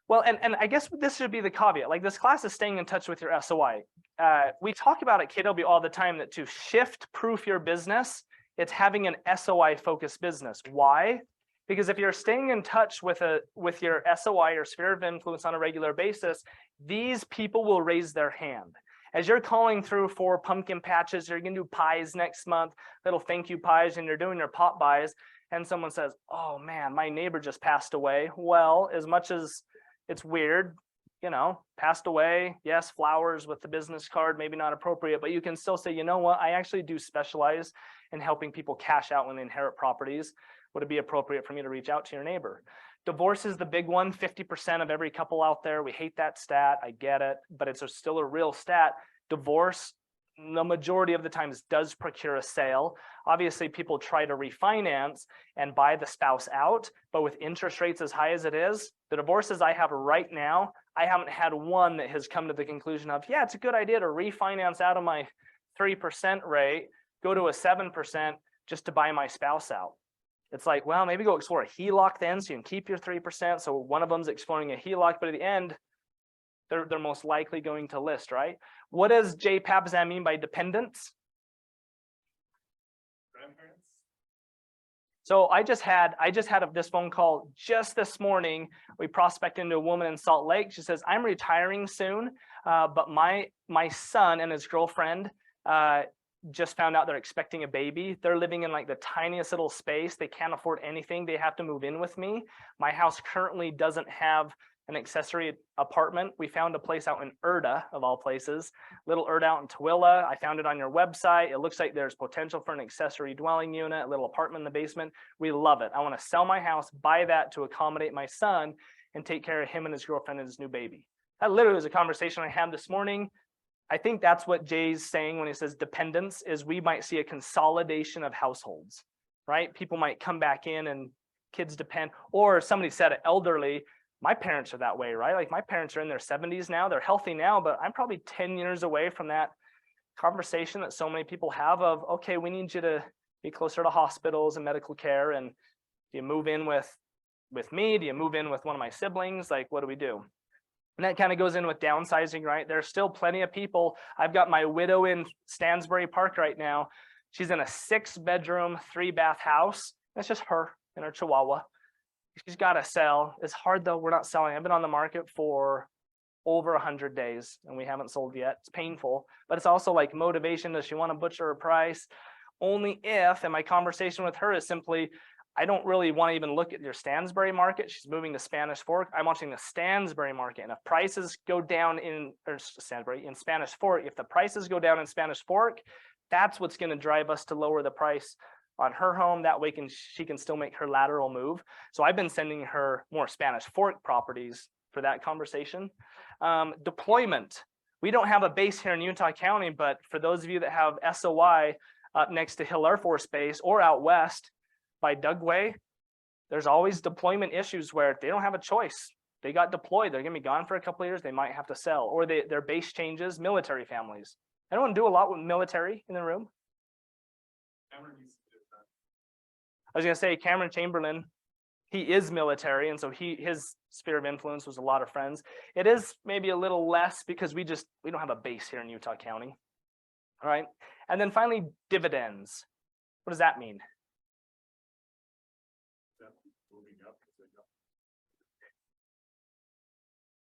Well, and I guess this should be the caveat. Like this class is staying in touch with your SOI. We talk about at KW all the time that to shift proof your business, it's having an SOI focused business. Why? Because if you're staying in touch with your SOI or sphere of influence on a regular basis, these people will raise their hand. As you're calling through for pumpkin patches, you're gonna do pies next month, little thank you pies, and you're doing your pop buys, and someone says, oh man, my neighbor just passed away. Well, as much as it's weird, you know, passed away. Yes, flowers with the business card, maybe not appropriate, but you can still say, you know what, I actually do specialize in helping people cash out when they inherit properties. Would it be appropriate for me to reach out to your neighbor? Divorce is the big one. 50% of every couple out there, we hate that stat. I get it, but it's still a real stat. Divorce, the majority of the times, does procure a sale. Obviously, people try to refinance and buy the spouse out, but with interest rates as high as it is, the divorces I have right now, I haven't had one that has come to the conclusion of, yeah, it's a good idea to refinance out of my 3% rate, go to a 7% just to buy my spouse out. It's like, well, maybe go explore a HELOC then so you can keep your 3%. So one of them's exploring a HELOC, but at the end, they're most likely going to list, right? What does JPABS mean by dependents? Grandparents. So I just had this phone call just this morning. We prospected into a woman in Salt Lake. She says, I'm retiring soon, but my son and his girlfriend just found out they're expecting a baby. They're living in like the tiniest little space. They can't afford anything. They have to move in with me. My house currently doesn't have an accessory apartment. We found a place out in Erda, of all places, little Erda out in Tooele. I found it on your website. It looks like there's potential for an accessory dwelling unit, a little apartment in the basement. We love it. I want to sell my house, buy that to accommodate my son and take care of him and his girlfriend and his new baby. That literally was a conversation I had this morning. I think that's what Jay's saying when he says dependence, is we might see a consolidation of households, right? People might come back in and kids depend, or somebody said it, elderly. My parents are that way, right? Like my parents are in their 70s now. They're healthy now, but I'm probably 10 years away from that conversation that so many people have of, okay, we need you to be closer to hospitals and medical care. And do you move in with me? Do you move in with one of my siblings? Like, what do we do? And that kind of goes in with downsizing, right? There's still plenty of people. I've got my widow in Stansbury Park right now. She's in a 6-bedroom, 3-bath house. That's just her and her Chihuahua. She's got to sell. It's hard though. We're not selling. I've been on the market for over 100 days and we haven't sold yet. It's painful, but it's also like motivation. Does she want to butcher her price? Only if, and my conversation with her is simply, I don't really want to even look at your Stansbury market. She's moving to Spanish Fork. I'm watching the Stansbury market. And if prices go down in Spanish Fork, if the prices go down in Spanish Fork, that's what's going to drive us to lower the price on her home. That way she can still make her lateral move. So I've been sending her more Spanish Fork properties for that conversation. Deployment. We don't have a base here in Utah County, but for those of you that have SOI up next to Hill Air Force Base or out west by Dugway, There's always deployment issues where they don't have a choice. They got deployed. They're going to be gone for a couple of years. They might have to sell, or their base changes. Military families. Anyone do a lot with military in the room? I was going to say Cameron Chamberlain. He is military, and so his sphere of influence was a lot of friends. It is maybe a little less because we don't have a base here in Utah County. All right. And then finally, dividends. What does that mean?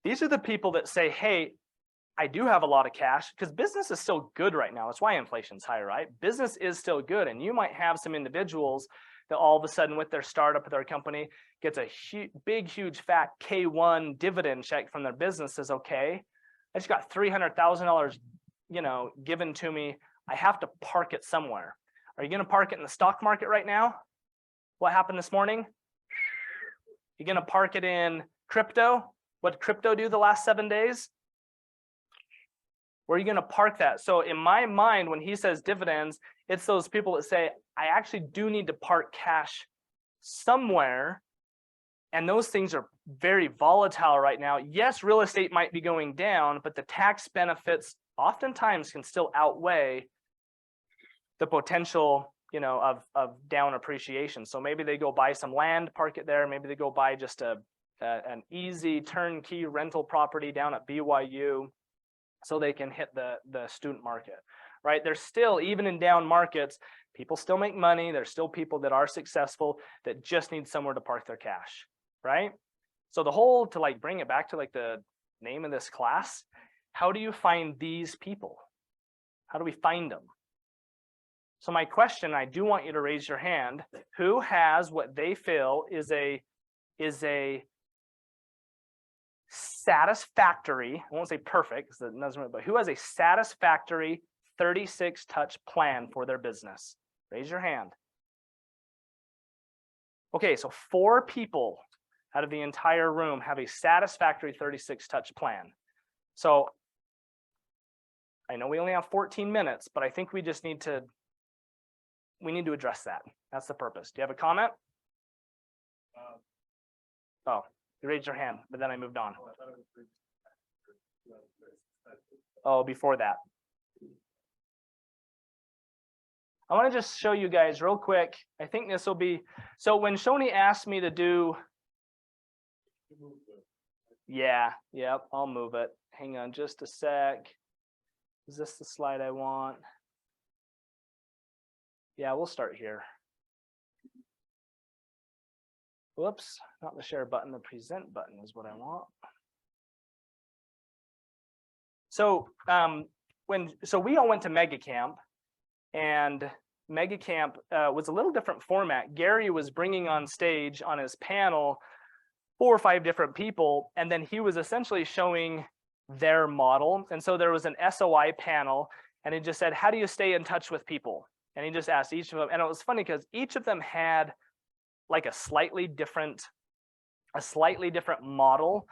These are the people that say, hey, I do have a lot of cash, because business is still good right now. That's why inflation's high, right? Business is still good. And you might have some individuals that all of a sudden with their startup or their company gets a big, huge fat K1 dividend check from their business, says, okay, I just got $300,000, given to me. I have to park it somewhere. Are you going to park it in the stock market right now? What happened this morning? You're going to park it in crypto? What did crypto do the last 7 days? Where are you going to park that? So in my mind, when he says dividends, it's those people that say, I actually do need to park cash somewhere. And those things are very volatile right now. Yes, real estate might be going down, but the tax benefits oftentimes can still outweigh the potential, of down appreciation. So maybe they go buy some land, park it there. Maybe they go buy just an easy turnkey rental property down at BYU so they can hit the student market, right? There's still, even in down markets, people still make money. There's still people that are successful that just need somewhere to park their cash, right? So to bring it back to the name of this class, how do you find these people? How do we find them? So my question, I do want you to raise your hand, who has what they feel is a satisfactory, I won't say perfect because it doesn't, but who has a satisfactory 36 touch plan for their business? Raise your hand. Okay, so 4 people out of the entire room have a satisfactory 36 touch plan. So I know we only have 14 minutes, but I think we just need to address that. That's the purpose. Do you have a comment? Oh, you raised your hand, but then I moved on. Oh, before that. I want to just show you guys real quick. I think this will be, so when Shoni asked me to do, yep, I'll move it. Hang on just a sec. Is this the slide I want? Yeah, we'll start here. Whoops, not the share button, the present button is what I want. So we all went to Mega Camp, and Mega Camp was a little different format. Gary was bringing on stage on his panel 4 or 5 different people, and then he was essentially showing their model. And so there was an SOI panel, and he just said, how do you stay in touch with people? And he just asked each of them, and it was funny because each of them had like a slightly different model,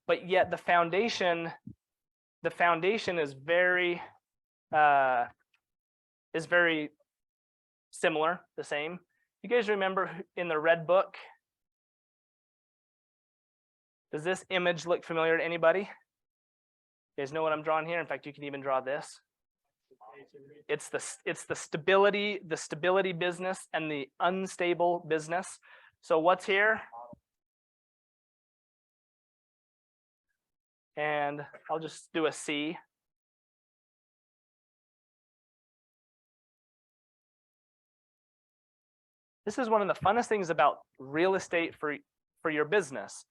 but yet the foundation is very similar, the same. You guys remember in the red book? Does this image look familiar to anybody? You guys know what I'm drawing here? In fact, you can even draw this. It's the stability business and the unstable business. So what's here? And I'll just do a C. This is one of the funnest things about real estate for your business,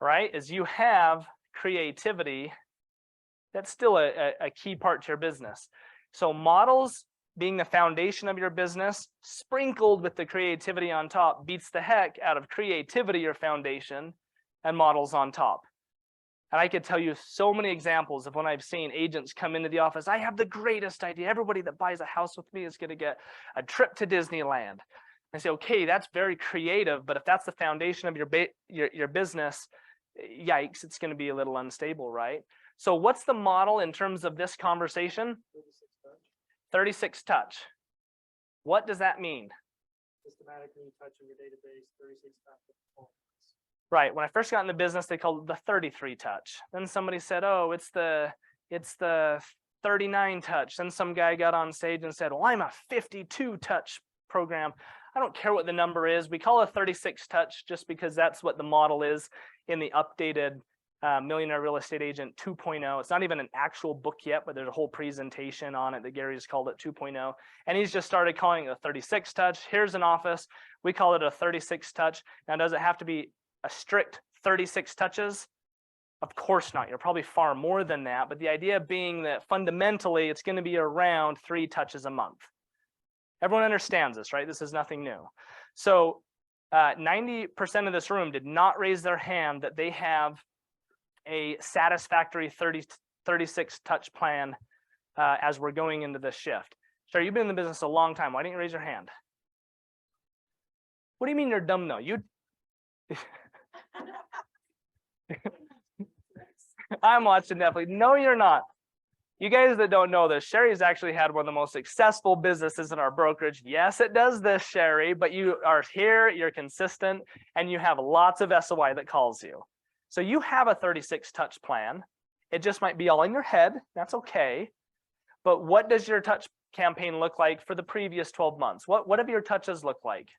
right? Is you have creativity. That's still a key part to your business. So models being the foundation of your business, sprinkled with the creativity on top, beats the heck out of creativity, your foundation, and models on top. And I could tell you so many examples of when I've seen agents come into the office. I have the greatest idea. Everybody that buys a house with me is going to get a trip to Disneyland. I say, okay, that's very creative, but if that's the foundation of your business, yikes, it's going to be a little unstable, right? So what's the model in terms of this conversation? 36 touch. What does that mean? systematically touching your database 36 times. Right. When I first got in the business, they called it the 33 touch. Then somebody said, oh, it's the 39 touch. Then some guy got on stage and said, well, I'm a 52 touch program. I don't care what the number is. We call it 36 touch just because that's what the model is in the updated Millionaire Real Estate Agent 2.0. It's not even an actual book yet, but there's a whole presentation on it that Gary's called it 2.0. And he's just started calling it a 36 touch. Here's an office. We call it a 36 touch. Now, does it have to be a strict 36 touches? Of course not. You're probably far more than that. But the idea being that fundamentally, it's going to be around 3 touches a month. Everyone understands this, right? This is nothing new. So 90% of this room did not raise their hand that they have a satisfactory 36 touch plan as we're going into this shift. Sure, you've been in the business a long time. Why didn't you raise your hand? What do you mean you're dumb though? I'm watching Netflix. No, you're not. You guys that don't know this, Sherry's actually had one of the most successful businesses in our brokerage. Yes, it does this, Sherry, but you are here, you're consistent, and you have lots of SOI that calls you. So you have a 36 touch plan. It just might be all in your head. That's okay. But what does your touch campaign look like for the previous 12 months? What have your touches look like?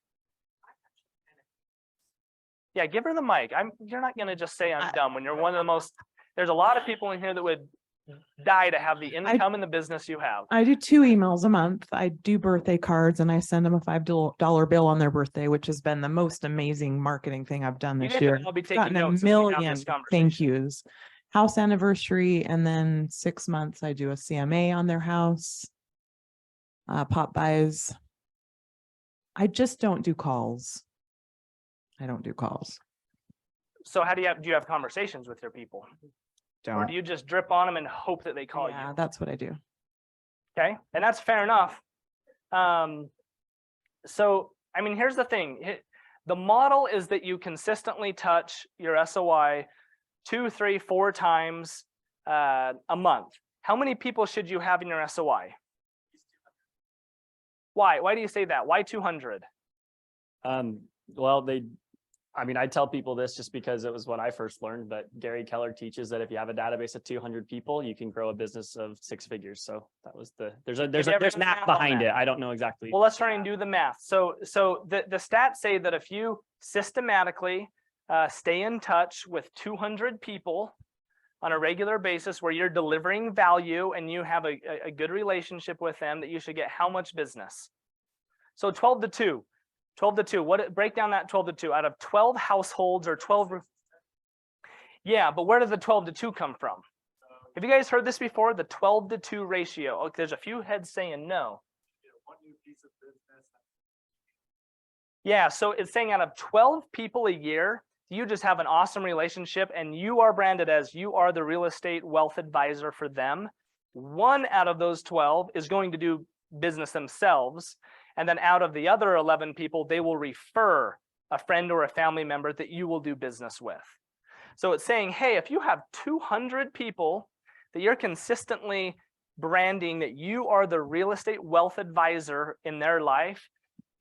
Yeah, give her the mic. You're not going to just say I'm dumb when you're one of the most, there's a lot of people in here that would die to have the income in the business you have. I do 2 emails a month. I do birthday cards and I send them a $5 bill on their birthday, which has been the most amazing marketing thing I've done You this guys year. should all be taking Gotten a notes as we have million this conversation. thank yous. House anniversary, and then 6 months I do a CMA on their house. Pop buys. I just don't do calls. I don't do calls. So how do you have conversations with your people? Or do you just drip on them and hope that they call Yeah, you? that's what I do. Okay, and that's fair enough. So, I mean, here's the thing. The model is that you consistently touch your SOI 2, 3, 4 times a month. How many people should you have in your SOI? Why? Why do you say that? Why 200? Well, I tell people this just because it was what I first learned, but Gary Keller teaches that if you have a database of 200 people, you can grow a business of 6 figures. So that was there's math behind it. I don't know exactly. Well, let's try and do the math. So the stats say that if you systematically stay in touch with 200 people on a regular basis where you're delivering value and you have a good relationship with them, that you should get how much business? So 12 to 2. 12 to 2. Break down that 12 to 2 out of 12 households or 12. Yeah, but where did the 12 to 2 come from? Have you guys heard this before? The 12 to 2 ratio. Oh, there's a few heads saying no. Yeah, so it's saying out of 12 people a year, you just have an awesome relationship and you are branded as you are the real estate wealth advisor for them. 1 out of those 12 is going to do business themselves. And then out of the other 11 people, they will refer a friend or a family member that you will do business with. So it's saying, hey, if you have 200 people that you're consistently branding that you are the real estate wealth advisor in their life,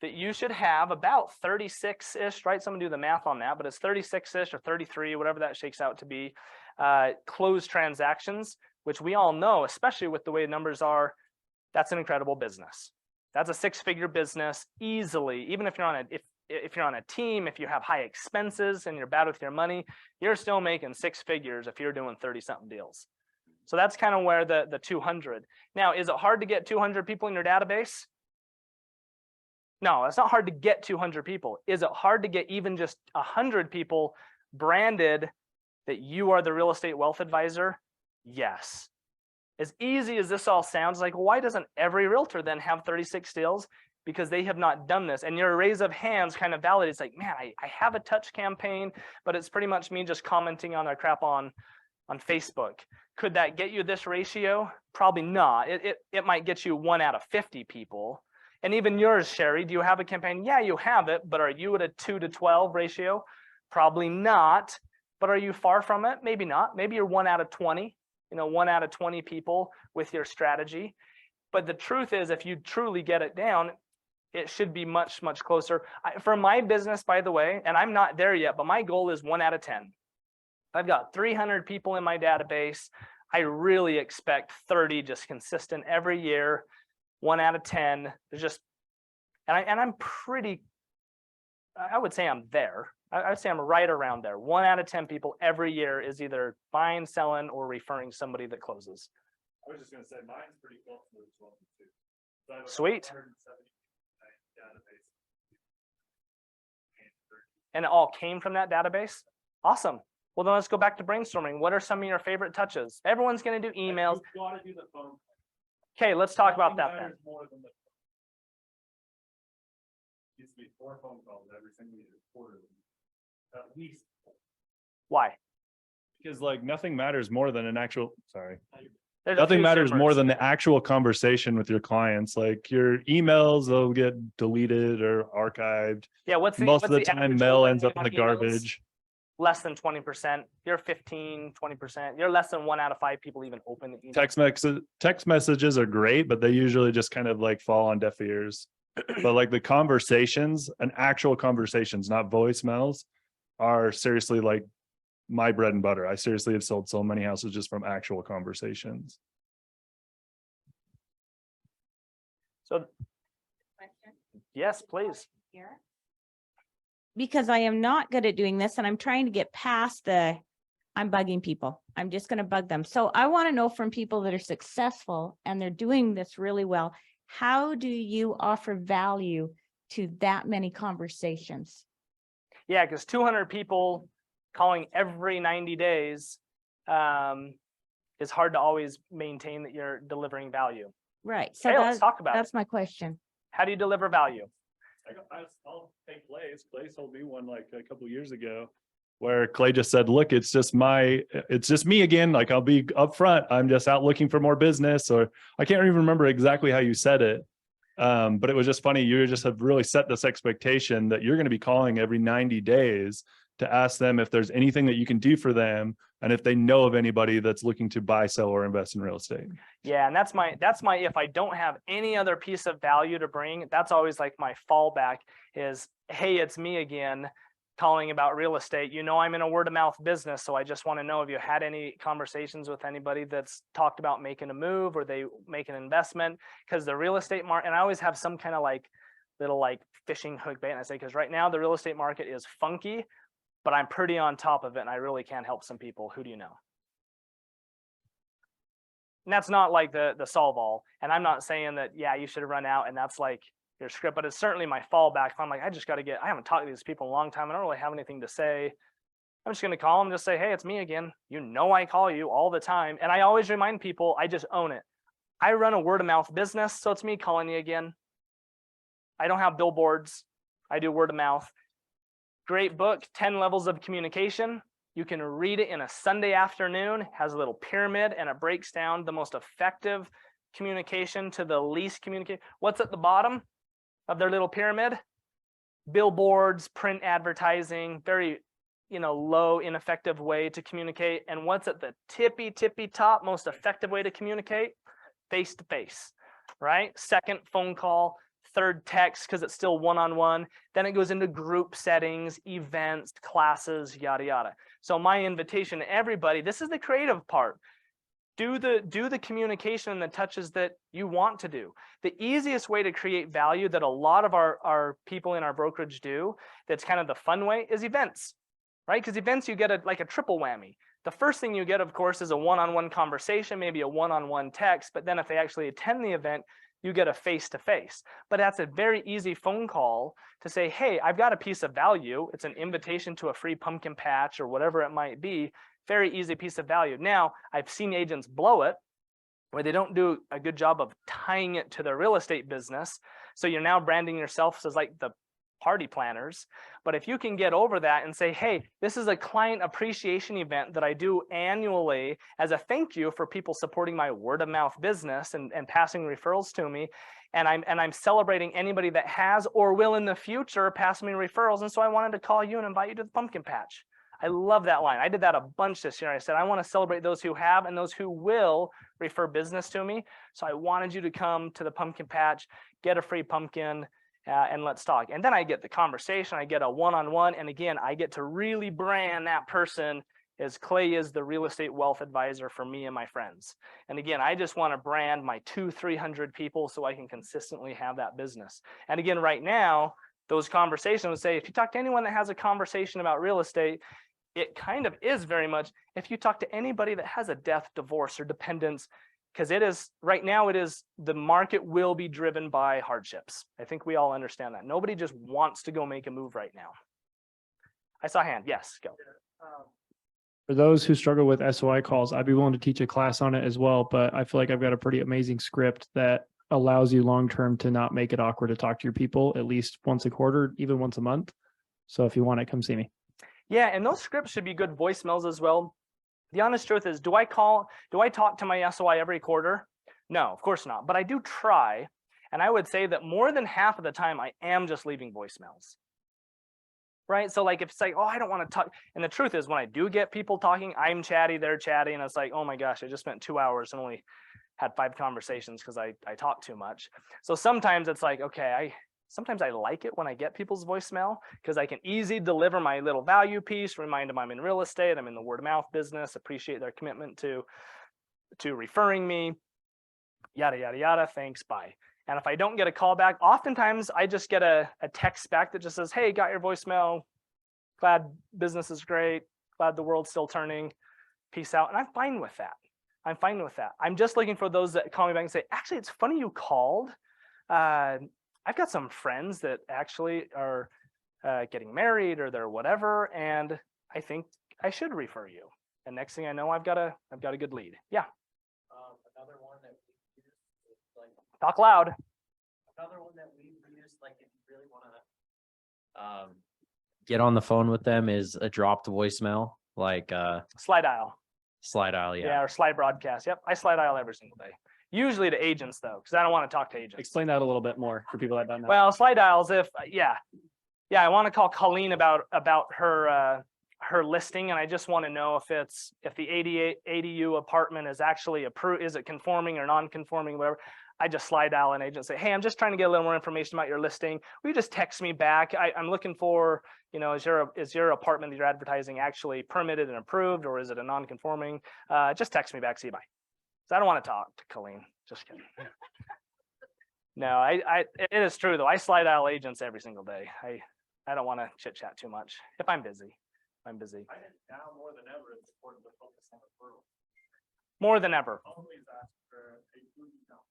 that you should have about 36-ish, right? Someone do the math on that, but it's 36-ish or 33, whatever that shakes out to be, closed transactions, which we all know, especially with the way numbers are, that's an incredible business. That's a 6-figure business easily. Even if you're on if you're on a team, if you have high expenses and you're bad with your money, you're still making 6 figures if you're doing 30-something deals. So that's kind of where the 200. Now, is it hard to get 200 people in your database? No, it's not hard to get 200 people. Is it hard to get even just 100 people branded that you are the real estate wealth advisor? Yes. As easy as this all sounds, like, why doesn't every realtor then have 36 deals? Because they have not done this. And your raise of hands kind of validates, like, man, I have a touch campaign, but it's pretty much me just commenting on their crap on Facebook. Could that get you this ratio? Probably not. It might get you 1 out of 50 people. And even yours, Sherry, do you have a campaign? Yeah, you have it, but are you at a 2 to 12 ratio? Probably not. But are you far from it? Maybe not. Maybe you're 1 out of 20. 1 out of 20 people with your strategy. But the truth is, if you truly get it down, It should be much, much closer. For my business, by the way, and I'm not there yet, but my goal is 1 out of 10. I've got 300 people in my database. I really expect 30 just consistent every year, 1 out of 10. There's just, and I'm pretty, I would say I'm there. I would say I'm right around there. 1 out of 10 people every year is either buying, selling, or referring somebody that closes. I was just gonna say mine's pretty close to this one too. So I have about Sweet. 170 database. And it all came from that database? Awesome. Well, then let's go back to brainstorming. What are some of your favorite touches? Everyone's going to do emails. You've gotta do the phone. Okay, let's talk about Nothing that then. matters more than the- Used to be 4 phone calls every single year, quarterly. At least. Why? Because like nothing matters more than an actual, sorry. There's a Nothing few matters more zippers. than the actual conversation with your clients. Like your emails, they'll get deleted or archived. Yeah, what's the, Most of the what's time average mail open ends up in the rate on emails? garbage. Less than 20%. You're 15, 20%. You're less than 1 out of 5 people even open the email. Text messages are great, but they usually just kind of like fall on deaf ears. But like the conversations, an actual conversations, not voicemails, are seriously like my bread and butter. I seriously have sold so many houses just from actual conversations. So yes, please. Here. Because I am not good at doing this and I'm trying to get past the, I'm bugging people. I'm just going to bug them. So I want to know from people that are successful and they're doing this really well, how do you offer value to that many conversations? Yeah, because 200 people calling every 90 days is hard to always maintain that you're delivering value. Right. So Hey, let's talk about it. that's my question. How do you deliver value? I'll take Clay's. Clay told me one like a couple of years ago where Clay just said, look, it's just me again. Like I'll be upfront. I'm just out looking for more business, or I can't even remember exactly how you said it. But it was just funny. You just have really set this expectation that you're going to be calling every 90 days to ask them if there's anything that you can do for them. And if they know of anybody that's looking to buy, sell, or invest in real estate. Yeah, and that's my if I don't have any other piece of value to bring, that's always like my fallback is, hey, it's me again calling about real estate. You know, I'm in a word of mouth business. So I just want to know if you had any conversations with anybody that's talked about making a move or they make an investment, because the real estate market, and I always have some kind of like little like fishing hook bait. And I say, because right now the real estate market is funky, but I'm pretty on top of it and I really can help some people. Who do you know? And that's not like the solve all. And I'm not saying that, yeah, you should have run out and that's like your script, but it's certainly my fallback. I'm like, I haven't talked to these people in a long time. I don't really have anything to say. I'm just going to call them, just say, hey, it's me again. You know, I call you all the time. And I always remind people, I just own it. I run a word of mouth business. So it's me calling you again. I don't have billboards. I do word of mouth. Great book, 10 Levels of Communication. You can read it in a Sunday afternoon, has a little pyramid, and it breaks down the most effective communication to the least communicate. What's at the bottom of their little pyramid? Billboards, print advertising, very, low, ineffective way to communicate. And what's at the tippy top, most effective way to communicate? Face to face, right? Second, phone call. Third, text, because it's still one-on-one. Then it goes into group settings, events, classes, yada yada. So my invitation to everybody, this is the creative part. Do the communication and the touches that you want to do. The easiest way to create value that a lot of our people in our brokerage do, that's kind of the fun way, is events, right? Because events, you get like a triple whammy. The first thing you get, of course, is a one-on-one conversation, maybe a one-on-one text, but then if they actually attend the event, you get a face-to-face. But that's a very easy phone call to say, hey, I've got a piece of value. It's an invitation to a free pumpkin patch or whatever it might be. Very easy piece of value. Now, I've seen agents blow it where they don't do a good job of tying it to their real estate business. So you're now branding yourself as like the party planners. But if you can get over that and say, hey, this is a client appreciation event that I do annually as a thank you for people supporting my word of mouth business and passing referrals to me. And I'm celebrating anybody that has or will in the future pass me referrals. And so I wanted to call you and invite you to the pumpkin patch. I love that line. I did that a bunch this year. I said, I want to celebrate those who have and those who will refer business to me. So I wanted you to come to the pumpkin patch, get a free pumpkin, and let's talk. And then I get the conversation, I get a one-on-one, and again, I get to really brand that person as Clay is the real estate wealth advisor for me and my friends. And again, I just want to brand my 200-300 people so I can consistently have that business. And again, right now, those conversations would say, if you talk to anyone that has a conversation about real estate, it kind of is very much, if you talk to anybody that has a death, divorce, or dependence, because it is, right now it is, the market will be driven by hardships. I think we all understand that. Nobody just wants to go make a move right now. I saw a hand, yes, go. For those who struggle with SOI calls, I'd be willing to teach a class on it as well, but I feel like I've got a pretty amazing script that allows you long-term to not make it awkward to talk to your people at least once a quarter, even once a month. So if you want it, come see me. Yeah, and those scripts should be good voicemails as well. The honest truth is, do I talk to my SOI every quarter? No, of course not, but I do try. And I would say that more than half of the time I am just leaving voicemails. Right? So like if it's like, oh, I don't want to talk. And the truth is when I do get people talking, I'm chatty, they're chatty. And it's like, oh my gosh, I just spent 2 hours and only had 5 conversations because I talk too much. So sometimes it's like, okay, sometimes I like it when I get people's voicemail because I can easily deliver my little value piece, remind them I'm in real estate, I'm in the word of mouth business, appreciate their commitment to referring me, yada, yada, yada, thanks, bye. And if I don't get a call back, oftentimes I just get a text back that just says, hey, got your voicemail, glad business is great, glad the world's still turning, peace out. And I'm fine with that. I'm fine with that. I'm just looking for those that call me back and say, actually, it's funny you called. I've got some friends that actually are getting married or they're whatever, and I think I should refer you. And next thing I know, I've got a good lead. Yeah. Another one that we use is like Talk loud. another one that we use, like if you really want to get on the phone with them, is a dropped voicemail, like Slide dial. slide dial. Yeah, or slide broadcast. Yep, I slide dial every single day. Usually to agents though, because I don't want to talk to agents. Explain that a little bit more for people that don't know. Well, slide dials, if I want to call Colleen about her listing, and I just want to know if the ADU apartment is actually approved, is it conforming or non-conforming, whatever. I just slide dial an agent and say, hey, I'm just trying to get a little more information about your listing. Will you just text me back? I'm looking for, is your apartment that you're advertising actually permitted and approved, or is it a non-conforming? Just text me back, see you, bye. So I don't want to talk to Colleen. Just kidding. No, it is true though. I slide dial agents every single day. I don't want to chit chat too much. If I'm busy, I'm busy. I think now more than ever, it's important to focus on referrals. More than ever. Always ask for a food account.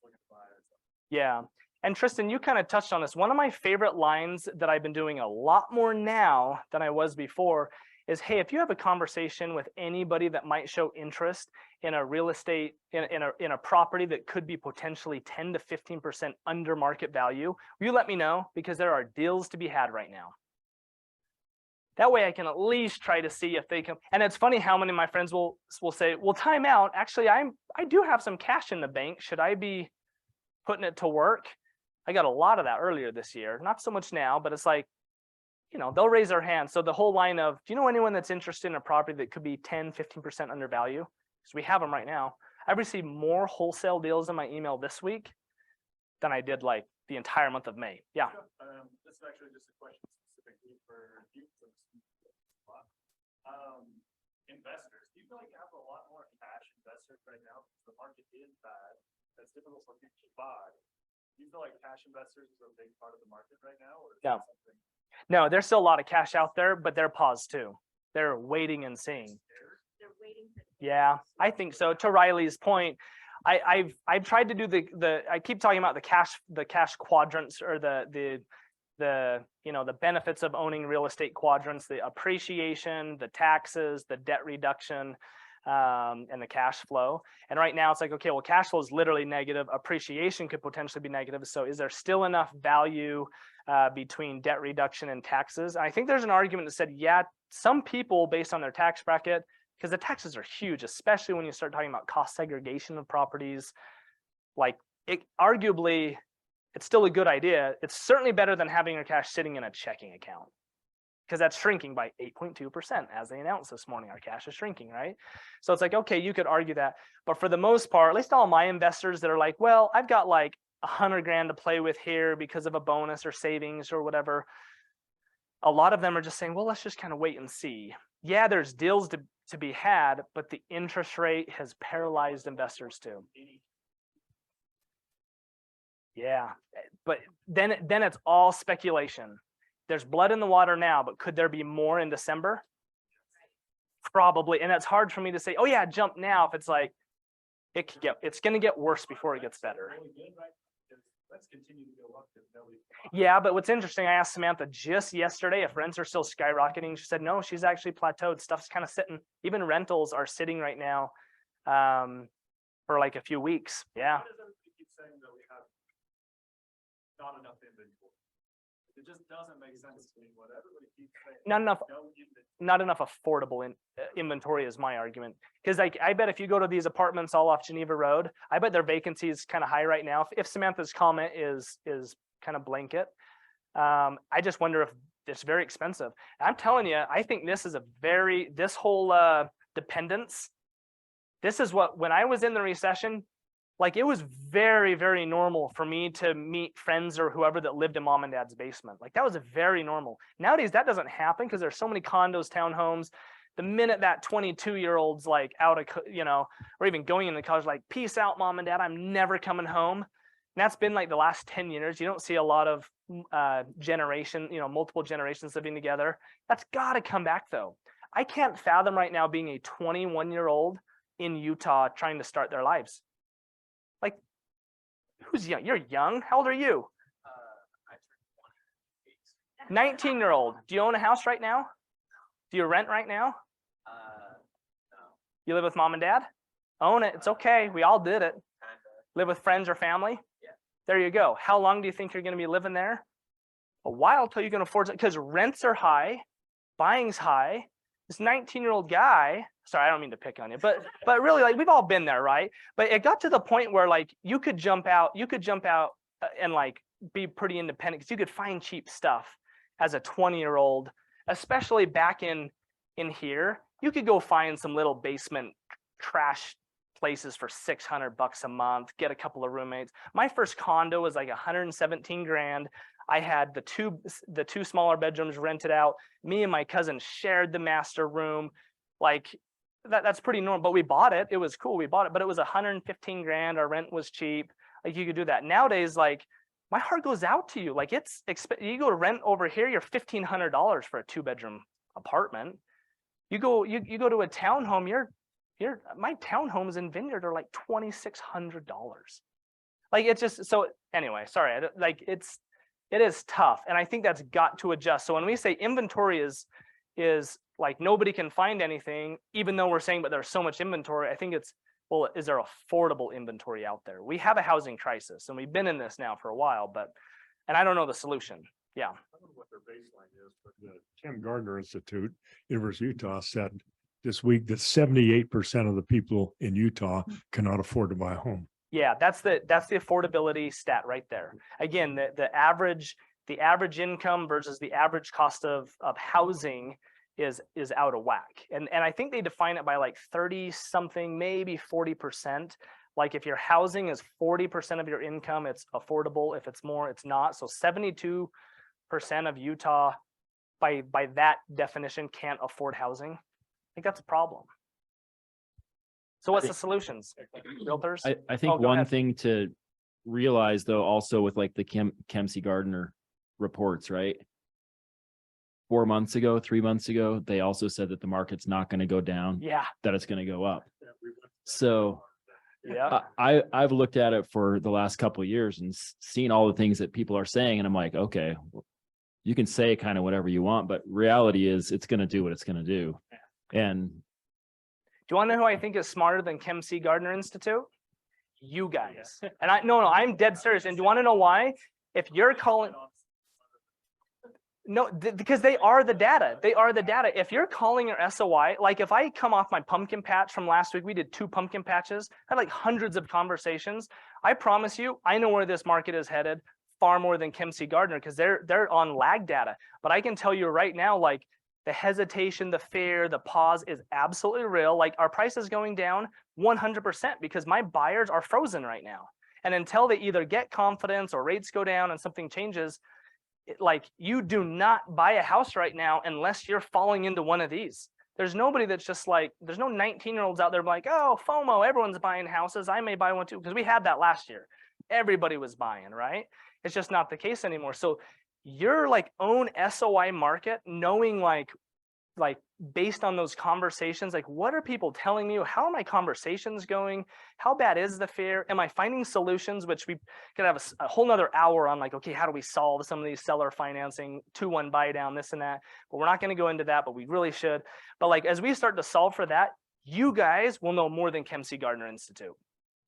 Looking to buy or something. Yeah. And Tristan, you kind of touched on this. One of my favorite lines that I've been doing a lot more now than I was before is, hey, if you have a conversation with anybody that might show interest in a real estate, in a property that could be potentially 10 to 15% under market value, will you let me know? Because there are deals to be had right now. That way I can at least try to see if they can. And it's funny how many of my friends will say, well, time out. Actually, I do have some cash in the bank. Should I be putting it to work? I got a lot of that earlier this year. Not so much now, but it's like, they'll raise their hand. So the whole line of, do you know anyone that's interested in a property that could be 10, 15% under value? Because we have them right now. I've received more wholesale deals in my email this week than I did like the entire month of May. Yeah. This is actually just a question specifically for you. Investors, do you feel like you have a lot more cash investors right now? Because the market is bad. That's difficult for people to buy. Do you feel like cash investors is a big part of the market right now? Or is No. that something? No, there's still a lot of cash out there, but they're paused too. They're waiting and seeing. They're waiting for. Yeah, I think so. To Riley's point, I've tried to do I keep talking about the cash quadrants, or the benefits of owning real estate quadrants, the appreciation, the taxes, the debt reduction, and the cash flow. And right now it's like, okay, well, cash flow is literally negative. Appreciation could potentially be negative. So is there still enough value between debt reduction and taxes? I think there's an argument that said, yeah, some people based on their tax bracket, because the taxes are huge, especially when you start talking about cost segregation of properties, like arguably, it's still a good idea. It's certainly better than having your cash sitting in a checking account, because that's shrinking by 8.2%. As they announced this morning, our cash is shrinking, right? So it's like, okay, you could argue that. But for the most part, at least all my investors that are like, well, I've got like $100,000 to play with here because of a bonus or savings or whatever. A lot of them are just saying, well, let's just kind of wait and see. Yeah, there's deals to be had, but the interest rate has paralyzed investors too. Yeah, but then it's all speculation. There's blood in the water now, but could there be more in December? Probably. And it's hard for me to say, oh yeah, jump now, if it's like, it's going to get worse before it gets better. Yeah, but what's interesting, I asked Samantha just yesterday if rents are still skyrocketing. She said, no, she's actually plateaued. Stuff's kind of sitting. Even rentals are sitting right now for like a few weeks. Yeah. Not enough inventory. It just doesn't make sense to me. What everybody keeps saying. Not enough affordable inventory is my argument. Because like I bet if you go to these apartments all off Geneva Road, I bet their vacancy is kind of high right now. If Samantha's comment is kind of blanket, I just wonder if it's very expensive. I'm telling you, I think this is this whole dependence. This is what, when I was in the recession, like it was very, very normal for me to meet friends or whoever that lived in mom and dad's basement. Like that was very normal. Nowadays that doesn't happen because there's so many condos, townhomes. The minute that 22-year-old's like out of, or even going into college, like peace out, mom and dad, I'm never coming home. And that's been like the last 10 years. You don't see a lot of multiple generations living together. That's got to come back though. I can't fathom right now being a 21-year-old in Utah trying to start their lives. Like, who's young? You're young. How old are you? 19-year-old. Do you own a house right now? Do you rent right now? No. You live with mom and dad? Own it. It's okay. We all did it. Live with friends or family? Yeah. There you go. How long do you think you're going to be living there? A while till you can afford it, because rents are high, buying's high. This 19-year-old guy, sorry, I don't mean to pick on you, but really, like, we've all been there, right? But it got to the point where like you could jump out and like be pretty independent because you could find cheap stuff as a 20-year-old, especially back in here. You could go find some little basement trash places for $600 a month, get a couple of roommates. My first condo was like 117 grand. I had the two smaller bedrooms rented out. Me and my cousin shared the master room. Like that's pretty normal, but we bought it. It was cool. We bought it, but it was 115 grand. Our rent was cheap. Like you could do that. Nowadays, like my heart goes out to you. Like you go to rent over here, you're $1,500 for a 2-bedroom apartment. You go to a townhome, my townhomes in Vineyard are like $2,600. Like it's just, so anyway, sorry. Like it is tough. And I think that's got to adjust. So when we say inventory is like nobody can find anything, even though we're saying, but there's so much inventory, I think it's, well, is there affordable inventory out there? We have a housing crisis and we've been in this now for a while, and I don't know the solution. Yeah. I don't know what their baseline is, but the Tim Gardner Institute, University of Utah, said this week that 78% of the people in Utah cannot afford to buy a home. Yeah, that's the affordability stat right there. Again, the average income versus the average cost of housing is out of whack. And I think they define it by like 30 something, maybe 40%. Like if your housing is 40% of your income, it's affordable. If it's more, it's not. So 72% of Utah by that definition can't afford housing. I think that's a problem. So what's the solutions? Realtors? I think go one ahead. thing to realize though, also with like the Kempsey Gardner reports, right? 4 months ago, 3 months ago, they also said that the market's not going to go down, Yeah. that it's going to go up. So Yeah. I've looked at it for the last couple of years and seen all the things that people are saying. And I'm like, okay, you can say kind of whatever you want, but reality is it's going to do what it's going to do. And Do you want to know who I think is smarter than Kempsey Gardner Institute? You guys. And I'm dead serious. And do you want to know why? If you're calling, no, because they are the data. They are the data. If you're calling your SOI, like if I come off my pumpkin patch from last week, we did 2 pumpkin patches, I had like hundreds of conversations. I promise you, I know where this market is headed far more than Kempsey Gardner because they're on lag data. But I can tell you right now, like the hesitation, the fear, the pause is absolutely real. Like our price is going down 100% because my buyers are frozen right now. And until they either get confidence or rates go down and something changes, like you do not buy a house right now unless you're falling into one of these. There's nobody that's just like, there's no 19-year-olds out there like, oh, FOMO, everyone's buying houses. I may buy one too, because we had that last year. Everybody was buying, right? It's just not the case anymore. So your like own SOI market, knowing like based on those conversations, like what are people telling me? How are my conversations going? How bad is the fear? Am I finding solutions? Which we could have a whole nother hour on, like, okay, how do we solve some of these seller financing, 2-1 buy down, this and that, but we're not going to go into that, but we really should. But like, as we start to solve for that, you guys will know more than Kempsey Gardner Institute.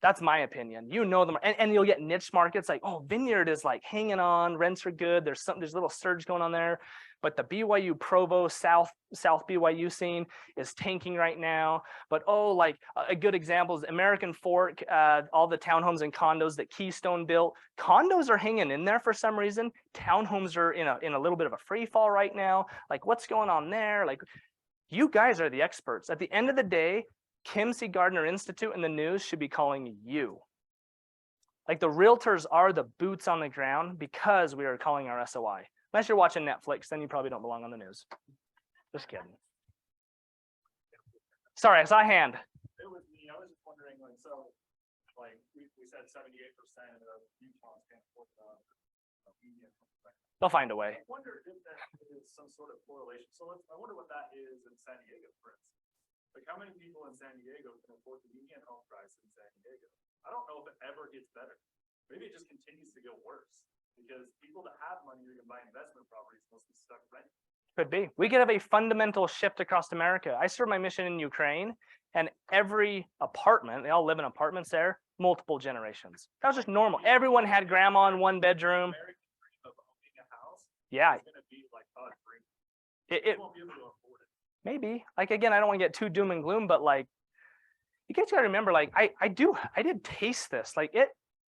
That's my opinion. You know them, and you'll get niche markets like, oh, Vineyard is like hanging on, rents are good. There's a little surge going on there. But the BYU Provo South BYU scene is tanking right now. But oh, like a good example is American Fork, all the townhomes and condos that Keystone built. Condos are hanging in there for some reason. Townhomes are in a little bit of a free fall right now. Like what's going on there? Like you guys are the experts. At the end of the day, Kempsey Gardner Institute and the news should be calling you. Like the realtors are the boots on the ground because we are calling our SOI. Unless you're watching Netflix, then you probably don't belong on the news. Just kidding. Sorry, I saw a hand. It was me. I was just wondering, like, so, like, we said 78% of Utah can't afford the median. They'll find a way. I wonder if that is some sort of correlation. So I wonder what that is in San Diego, for instance. Like, how many people in San Diego can afford the median home price in San Diego? I don't know if it ever gets better. Maybe it just continues to get worse because people that have money are going to buy investment properties mostly stuck renting. Could be. We could have a fundamental shift across America. I served my mission in Ukraine, and every apartment, they all live in apartments there, multiple generations. That was just normal. Everyone had grandma in one bedroom. American dream of owning a house Yeah. is going to be like a dream. It You won't be able to afford it. maybe. Like, again, I don't want to get too doom and gloom, but like, you guys got to remember, like, I did taste this. Like it,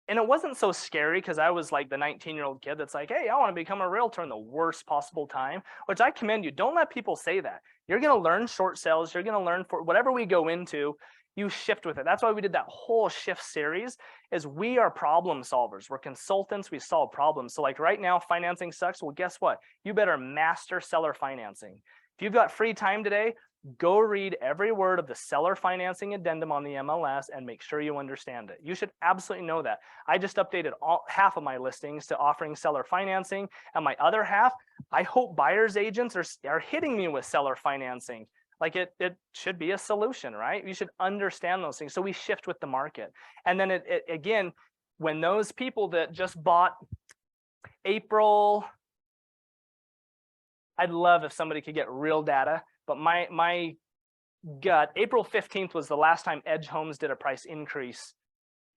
and it wasn't so scary because I was like the 19-year-old kid that's like, hey, I want to become a realtor in the worst possible time, which I commend you. Don't let people say that. You're going to learn short sales. You're going to learn for whatever we go into, you shift with it. That's why we did that whole shift series is we are problem solvers. We're consultants. We solve problems. So like right now, financing sucks. Well, guess what? You better master seller financing. If you've got free time today, go read every word of the seller financing addendum on the MLS and make sure you understand it. You should absolutely know that. I just updated half of my listings to offering seller financing, and my other half, I hope buyers agents are hitting me with seller financing. Like it should be a solution, right? You should understand those things. So we shift with the market. And then it again, when those people that just bought April, I'd love if somebody could get real data. But my gut, April 15th was the last time Edge Homes did a price increase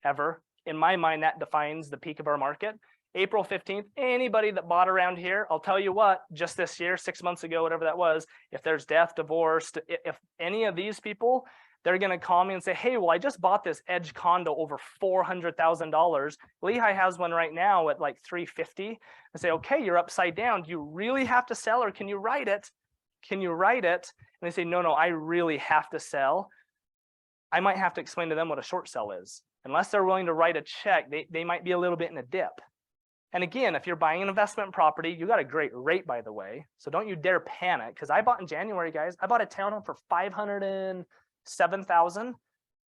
ever. In my mind, that defines the peak of our market. April 15th, anybody that bought around here, I'll tell you what, just this year, 6 months ago, whatever that was, if there's death, divorce, if any of these people, they're going to call me and say, hey, well, I just bought this Edge condo over $400,000. Lehigh has one right now at like $350. I say, okay, you're upside down. Do you really have to sell or can you write it? Can you write it? And they say, no, I really have to sell. I might have to explain to them what a short sell is. Unless they're willing to write a check, they might be a little bit in a dip. And again, if you're buying an investment property, you got a great rate, by the way. So don't you dare panic. Because I bought in January, guys. I bought a townhome for $507,000.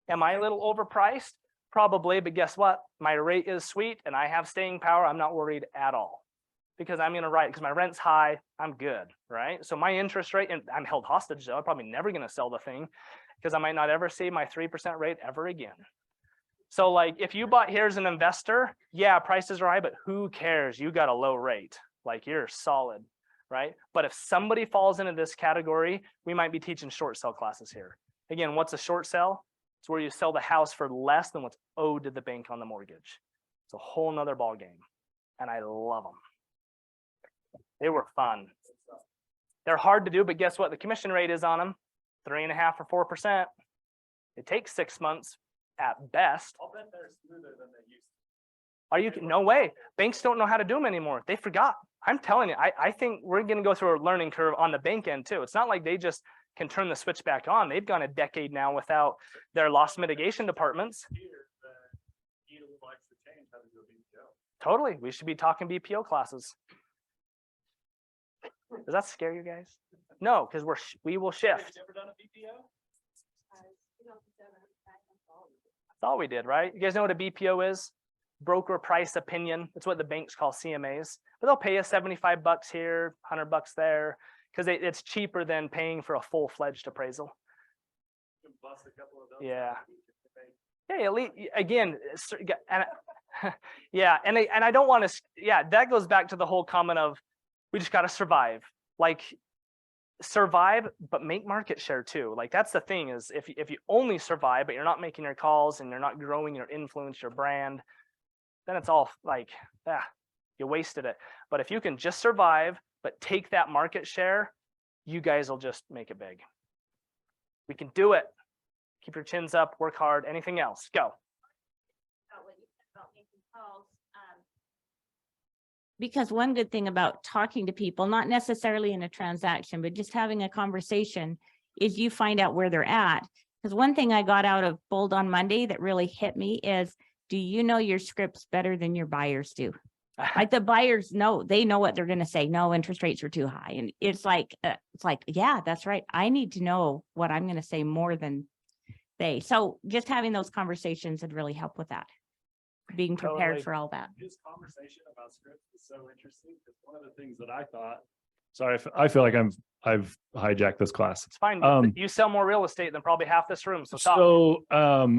Am I a little overpriced? Probably, but guess what? My rate is sweet and I have staying power. I'm not worried at all. Because I'm going to write, because my rent's high, I'm good, right? So my interest rate, and I'm held hostage though, I'm probably never going to sell the thing because I might not ever see my 3% rate ever again. So like if you bought here as an investor, yeah, prices are high, but who cares? You got a low rate, like you're solid, right? But if somebody falls into this category, we might be teaching short sell classes here. Again, what's a short sell? It's where you sell the house for less than what's owed to the bank on the mortgage. It's a whole nother ball game, and I love them. They were fun. They're hard to do, but guess what? The commission rate is on them 3.5 or 4%. It takes 6 months at best. I'll bet they're smoother than they used to. Are you? No way. Banks don't know how to do them anymore. They forgot. I'm telling you, I think we're going to go through a learning curve on the bank end too. It's not like they just can turn the switch back on. They've gone a decade now without their loss mitigation departments. Here, need a little extra Totally. We should be talking BPO classes. Does that scare you guys? No, because we will shift. That's all we did, right? You guys know what a BPO is? Broker price opinion. It's what the banks call CMAs. But they'll pay us $75 here, $100 there, because it's cheaper than paying for a full-fledged appraisal. Yeah. Yeah, elite, again, and yeah, and I don't want to, yeah, that goes back to the whole comment of we just got to survive. Like survive, but make market share too. Like that's the thing is if you only survive, but you're not making your calls and you're not growing your influence, your brand, then it's all like, yeah, you wasted it. But if you can just survive, but take that market share, you guys will just make it big. We can do it. Keep your chins up, work hard. Anything else? Go. Because one good thing about talking to people, not necessarily in a transaction, but just having a conversation, is you find out where they're at. Because one thing I got out of Bold on Monday that really hit me is, do you know your scripts better than your buyers do? Like the buyers know, they know what they're going to say. No, interest rates are too high. And it's like, yeah, that's right. I need to know what I'm going to say more than they. So just having those conversations would really help with that. Being prepared Totally. for all that. His conversation about scripts is so interesting because one of the things that I thought, sorry, I feel like I've hijacked this class. It's fine. You sell more real estate than probably half this room. So talk. So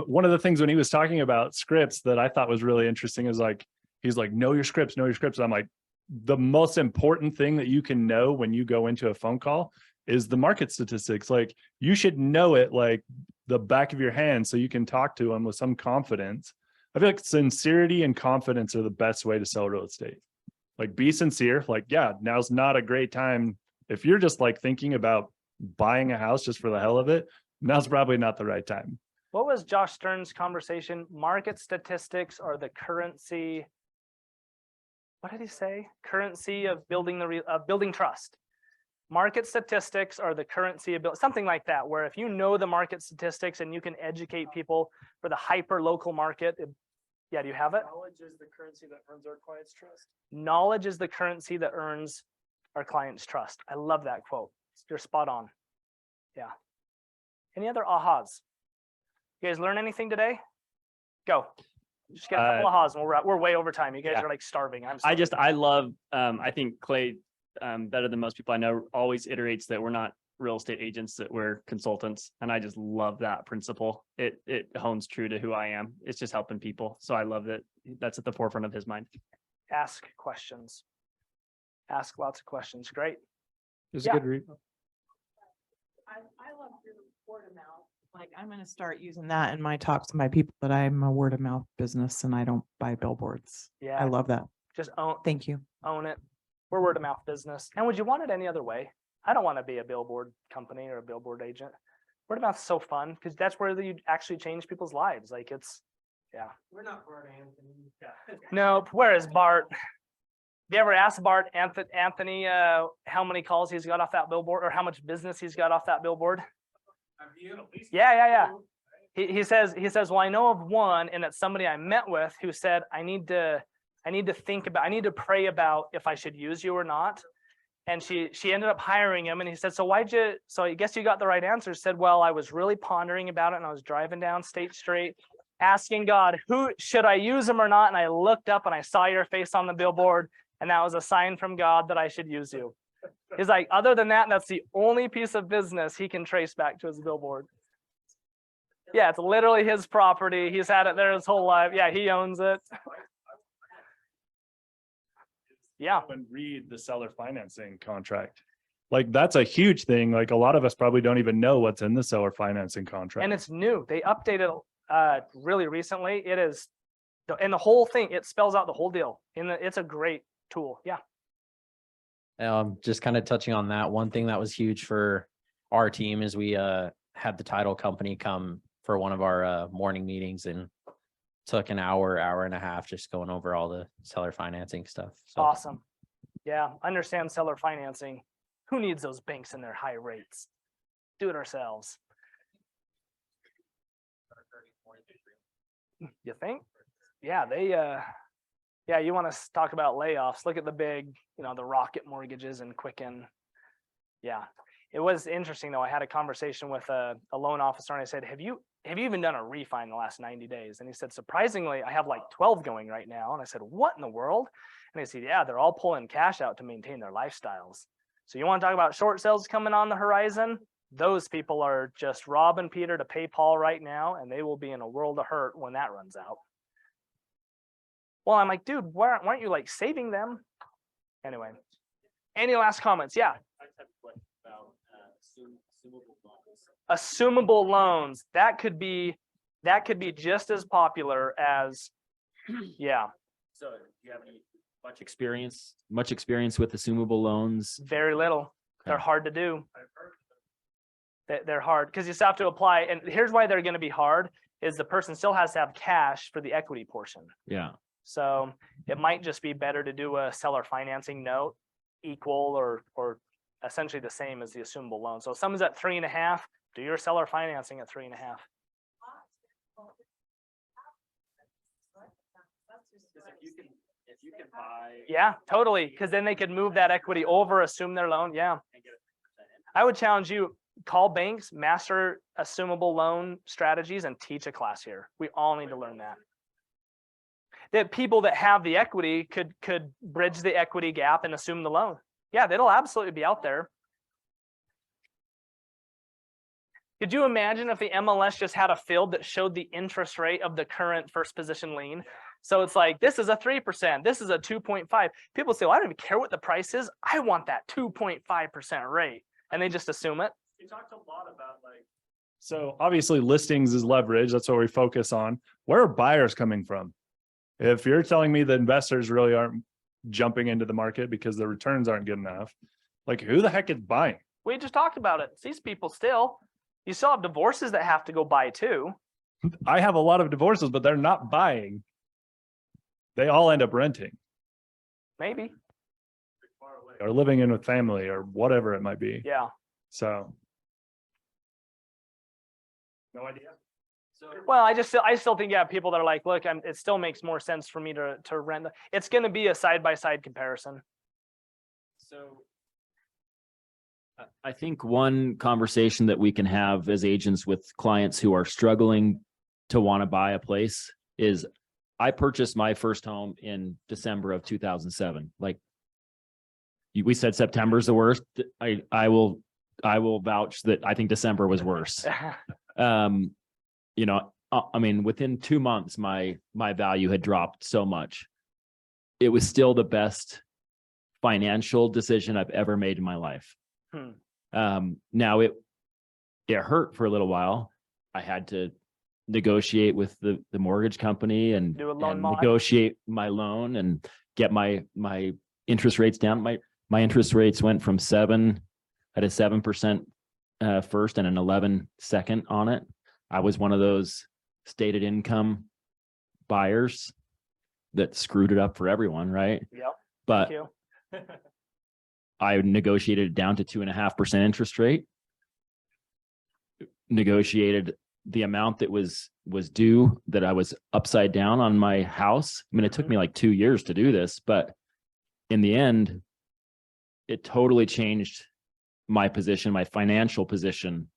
one of the things when he was talking about scripts that I thought was really interesting is like, he's like, know your scripts, know your scripts. I'm like, the most important thing that you can know when you go into a phone call is the market statistics. Like you should know it like the back of your hand so you can talk to them with some confidence. I feel like sincerity and confidence are the best way to sell real estate. Like be sincere, like, yeah, now's not a great time. If you're just like thinking about buying a house just for the hell of it, now's probably not the right time. What was Josh Stern's conversation? Market statistics are the currency. What did he say? Currency of building building trust. Market statistics are the currency of something like that, where if you know the market statistics and you can educate people for the hyper local market. Yeah, do you have it? Knowledge is the currency that earns our clients' trust. Knowledge is the currency that earns our clients' trust. I love that quote. You're spot on. Yeah. Any other ahas? You guys learn anything today? Go. Just get a couple ahas and we're way over time. You guys are like starving. I love, I think Clay, better than most people I know, always iterates that we're not real estate agents, that we're consultants. And I just love that principle. It hones true to who I am. It's just helping people. So I love that that's at the forefront of his mind. Ask questions. Ask lots of questions. Great. It's a good read. I love your word of mouth. Like I'm going to start using that in my talks to my people that I'm a word of mouth business and I don't buy billboards. Yeah. I love that. Just own. Thank you. Own it. We're word of mouth business. And would you want it any other way? I don't want to be a billboard company or a billboard agent. Word of mouth is so fun because that's where you actually change people's lives. Like it's, yeah. We're not Bart Anthony. Nope. Where is Bart? Have you ever asked Bart Anthony how many calls he's got off that billboard or how much business he's got off that billboard? Yeah. He says, well, I know of one, and it's somebody I met with who said, I need to pray about if I should use you or not. And she ended up hiring him, and he said, so I guess you got the right answer. He said, well, I was really pondering about it, and I was driving down State Street, asking God, who should I use him or not? And I looked up and I saw your face on the billboard, and that was a sign from God that I should use you. He's like, other than that, that's the only piece of business he can trace back to his billboard. Yeah, it's literally his property. He's had it there his whole life. Yeah, he owns it. Yeah. And read the seller financing contract. Like that's a huge thing. Like a lot of us probably don't even know what's in the seller financing contract. And it's new. They updated really recently. It is, and the whole thing, it spells out the whole deal. It's a great tool. Yeah. Just kind of touching on that, one thing that was huge for our team is we had the title company come for one of our morning meetings and took an hour and a half just going over all the seller financing stuff. So awesome. Yeah, understand seller financing. Who needs those banks and their high rates? Do it ourselves. You think? Yeah, Yeah, you want to talk about layoffs. Look at the big, the Rocket Mortgages and Quicken. Yeah, it was interesting though. I had a conversation with a loan officer and I said, have you even done a refi in the last 90 days? And he said, surprisingly, I have like 12 going right now. And I said, what in the world? And he said, yeah, they're all pulling cash out to maintain their lifestyles. So you want to talk about short sales coming on the horizon? Those people are just robbing Peter to pay Paul right now, and they will be in a world of hurt when that runs out. Well, I'm like, dude, why aren't you like saving them? Anyway, any last comments? Yeah. Assumable loans. That could be just as popular as, yeah. So do you have any much experience with assumable loans? Very little. They're Okay. hard to do. They're hard because you still have to apply. And here's why they're going to be hard is the person still has to have cash for the equity portion. Yeah. So it might just be better to do a seller financing note equal or essentially the same as the assumable loan. So if someone's at 3.5, do your seller financing at 3.5. If you can buy. Yeah, totally. Because then they could move that equity over, assume their loan. Yeah. I would challenge you, call banks, master assumable loan strategies, and teach a class here. We all need to learn that. That people that have the equity could bridge the equity gap and assume the loan. Yeah, that'll absolutely be out there. Could you imagine if the MLS just had a field that showed the interest rate of the current first position lien? So it's like, this is a 3%, this is a 2.5. People say, well, I don't even care what the price is. I want that 2.5% rate. And they just assume it. You talked a lot about so obviously listings is leverage. That's what we focus on. Where are buyers coming from? If you're telling me that investors really aren't jumping into the market because the returns aren't good enough, like who the heck is buying? We just talked about it. It's these people still. You still have divorces that have to go buy too. I have a lot of divorces, but they're not buying. They all end up renting Maybe. or living in with family or whatever it might be. Yeah. So. No idea. Well, I still think you have people that are like, look, it still makes more sense for me to rent. It's going to be a side-by-side comparison. So I think one conversation that we can have as agents with clients who are struggling to want to buy a place is I purchased my first home in December of 2007. Like we said, September is the worst. I will vouch that I think December was worse. I mean, within 2 months, my value had dropped so much. It was still the best financial decision I've ever made in my life. Now it hurt for a little while. I had to negotiate with the mortgage company and negotiate my loan and get my interest rates down. My interest rates went from 7% at a 7% first and an 11 second on it. I was one of those stated income buyers that screwed it up for everyone, right? Yep. But Thank you. I negotiated it down to 2.5% interest rate, negotiated the amount that was due, that I was upside down on my house. I mean, it took me like 2 years to do this, but in the end, it totally changed my position, my financial position,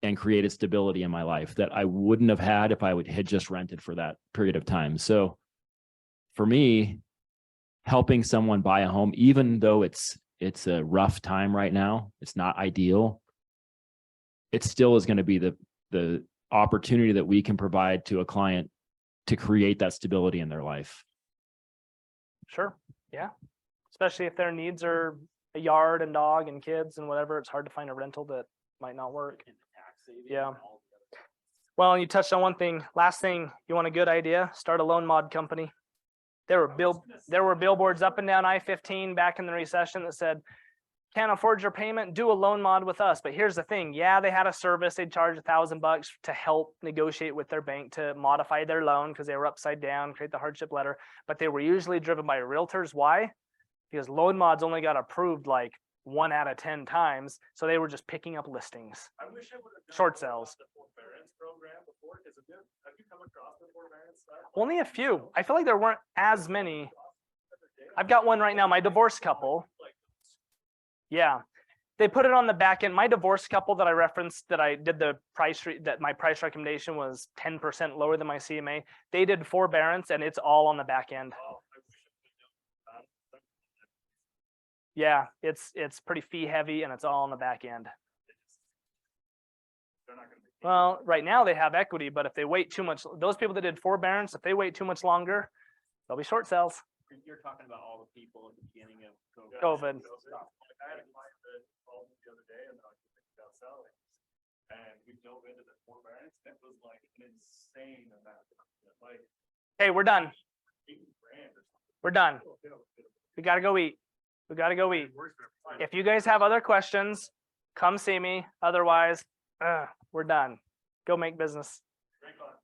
and created stability in my life that I wouldn't have had if I had just rented for that period of time. So for me, helping someone buy a home, even though it's a rough time right now, it's not ideal, it still is going to be the opportunity that we can provide to a client to create that stability in their life. Sure. Yeah. Especially if their needs are a yard and dog and kids and whatever, it's hard to find a rental that might not work. Yeah. Well, you touched on one thing. Last thing, you want a good idea? Start a loan mod company. There were billboards up and down I-15 back in the recession that said, can't afford your payment, do a loan mod with us. But here's the thing. Yeah, they had a service. They'd charge $1,000 to help negotiate with their bank to modify their loan because they were upside down, create the hardship letter. But they were usually driven by realtors. Why? Because loan mods only got approved like 1 out of 10 times. So they were just picking up listings. I wish I would have Short sales. the forbearance program before, because have you come across the forbearance? Only a few. I feel like there weren't as many. I've got one right now, my divorced couple. Yeah, they put it on the back end. My divorced couple that I referenced, that I did the price, that my price recommendation was 10% lower than my CMA. They did forbearance and it's all on the back end. Yeah, it's pretty fee heavy and it's all on the back end. Well, right now they have equity, but if they wait too much, those people that did forbearance, if they wait too much longer, they'll be short sales. You're talking about all the people at the beginning of COVID. I had a client that called me the other day and I was thinking about selling. And we dove into the forbearance. It was like an insane amount. Like Hey, we're done. 8 grand or something. We're done. We gotta go eat. We gotta go eat. If you guys have other questions, come see me. Otherwise, we're done. Go make business. Great class.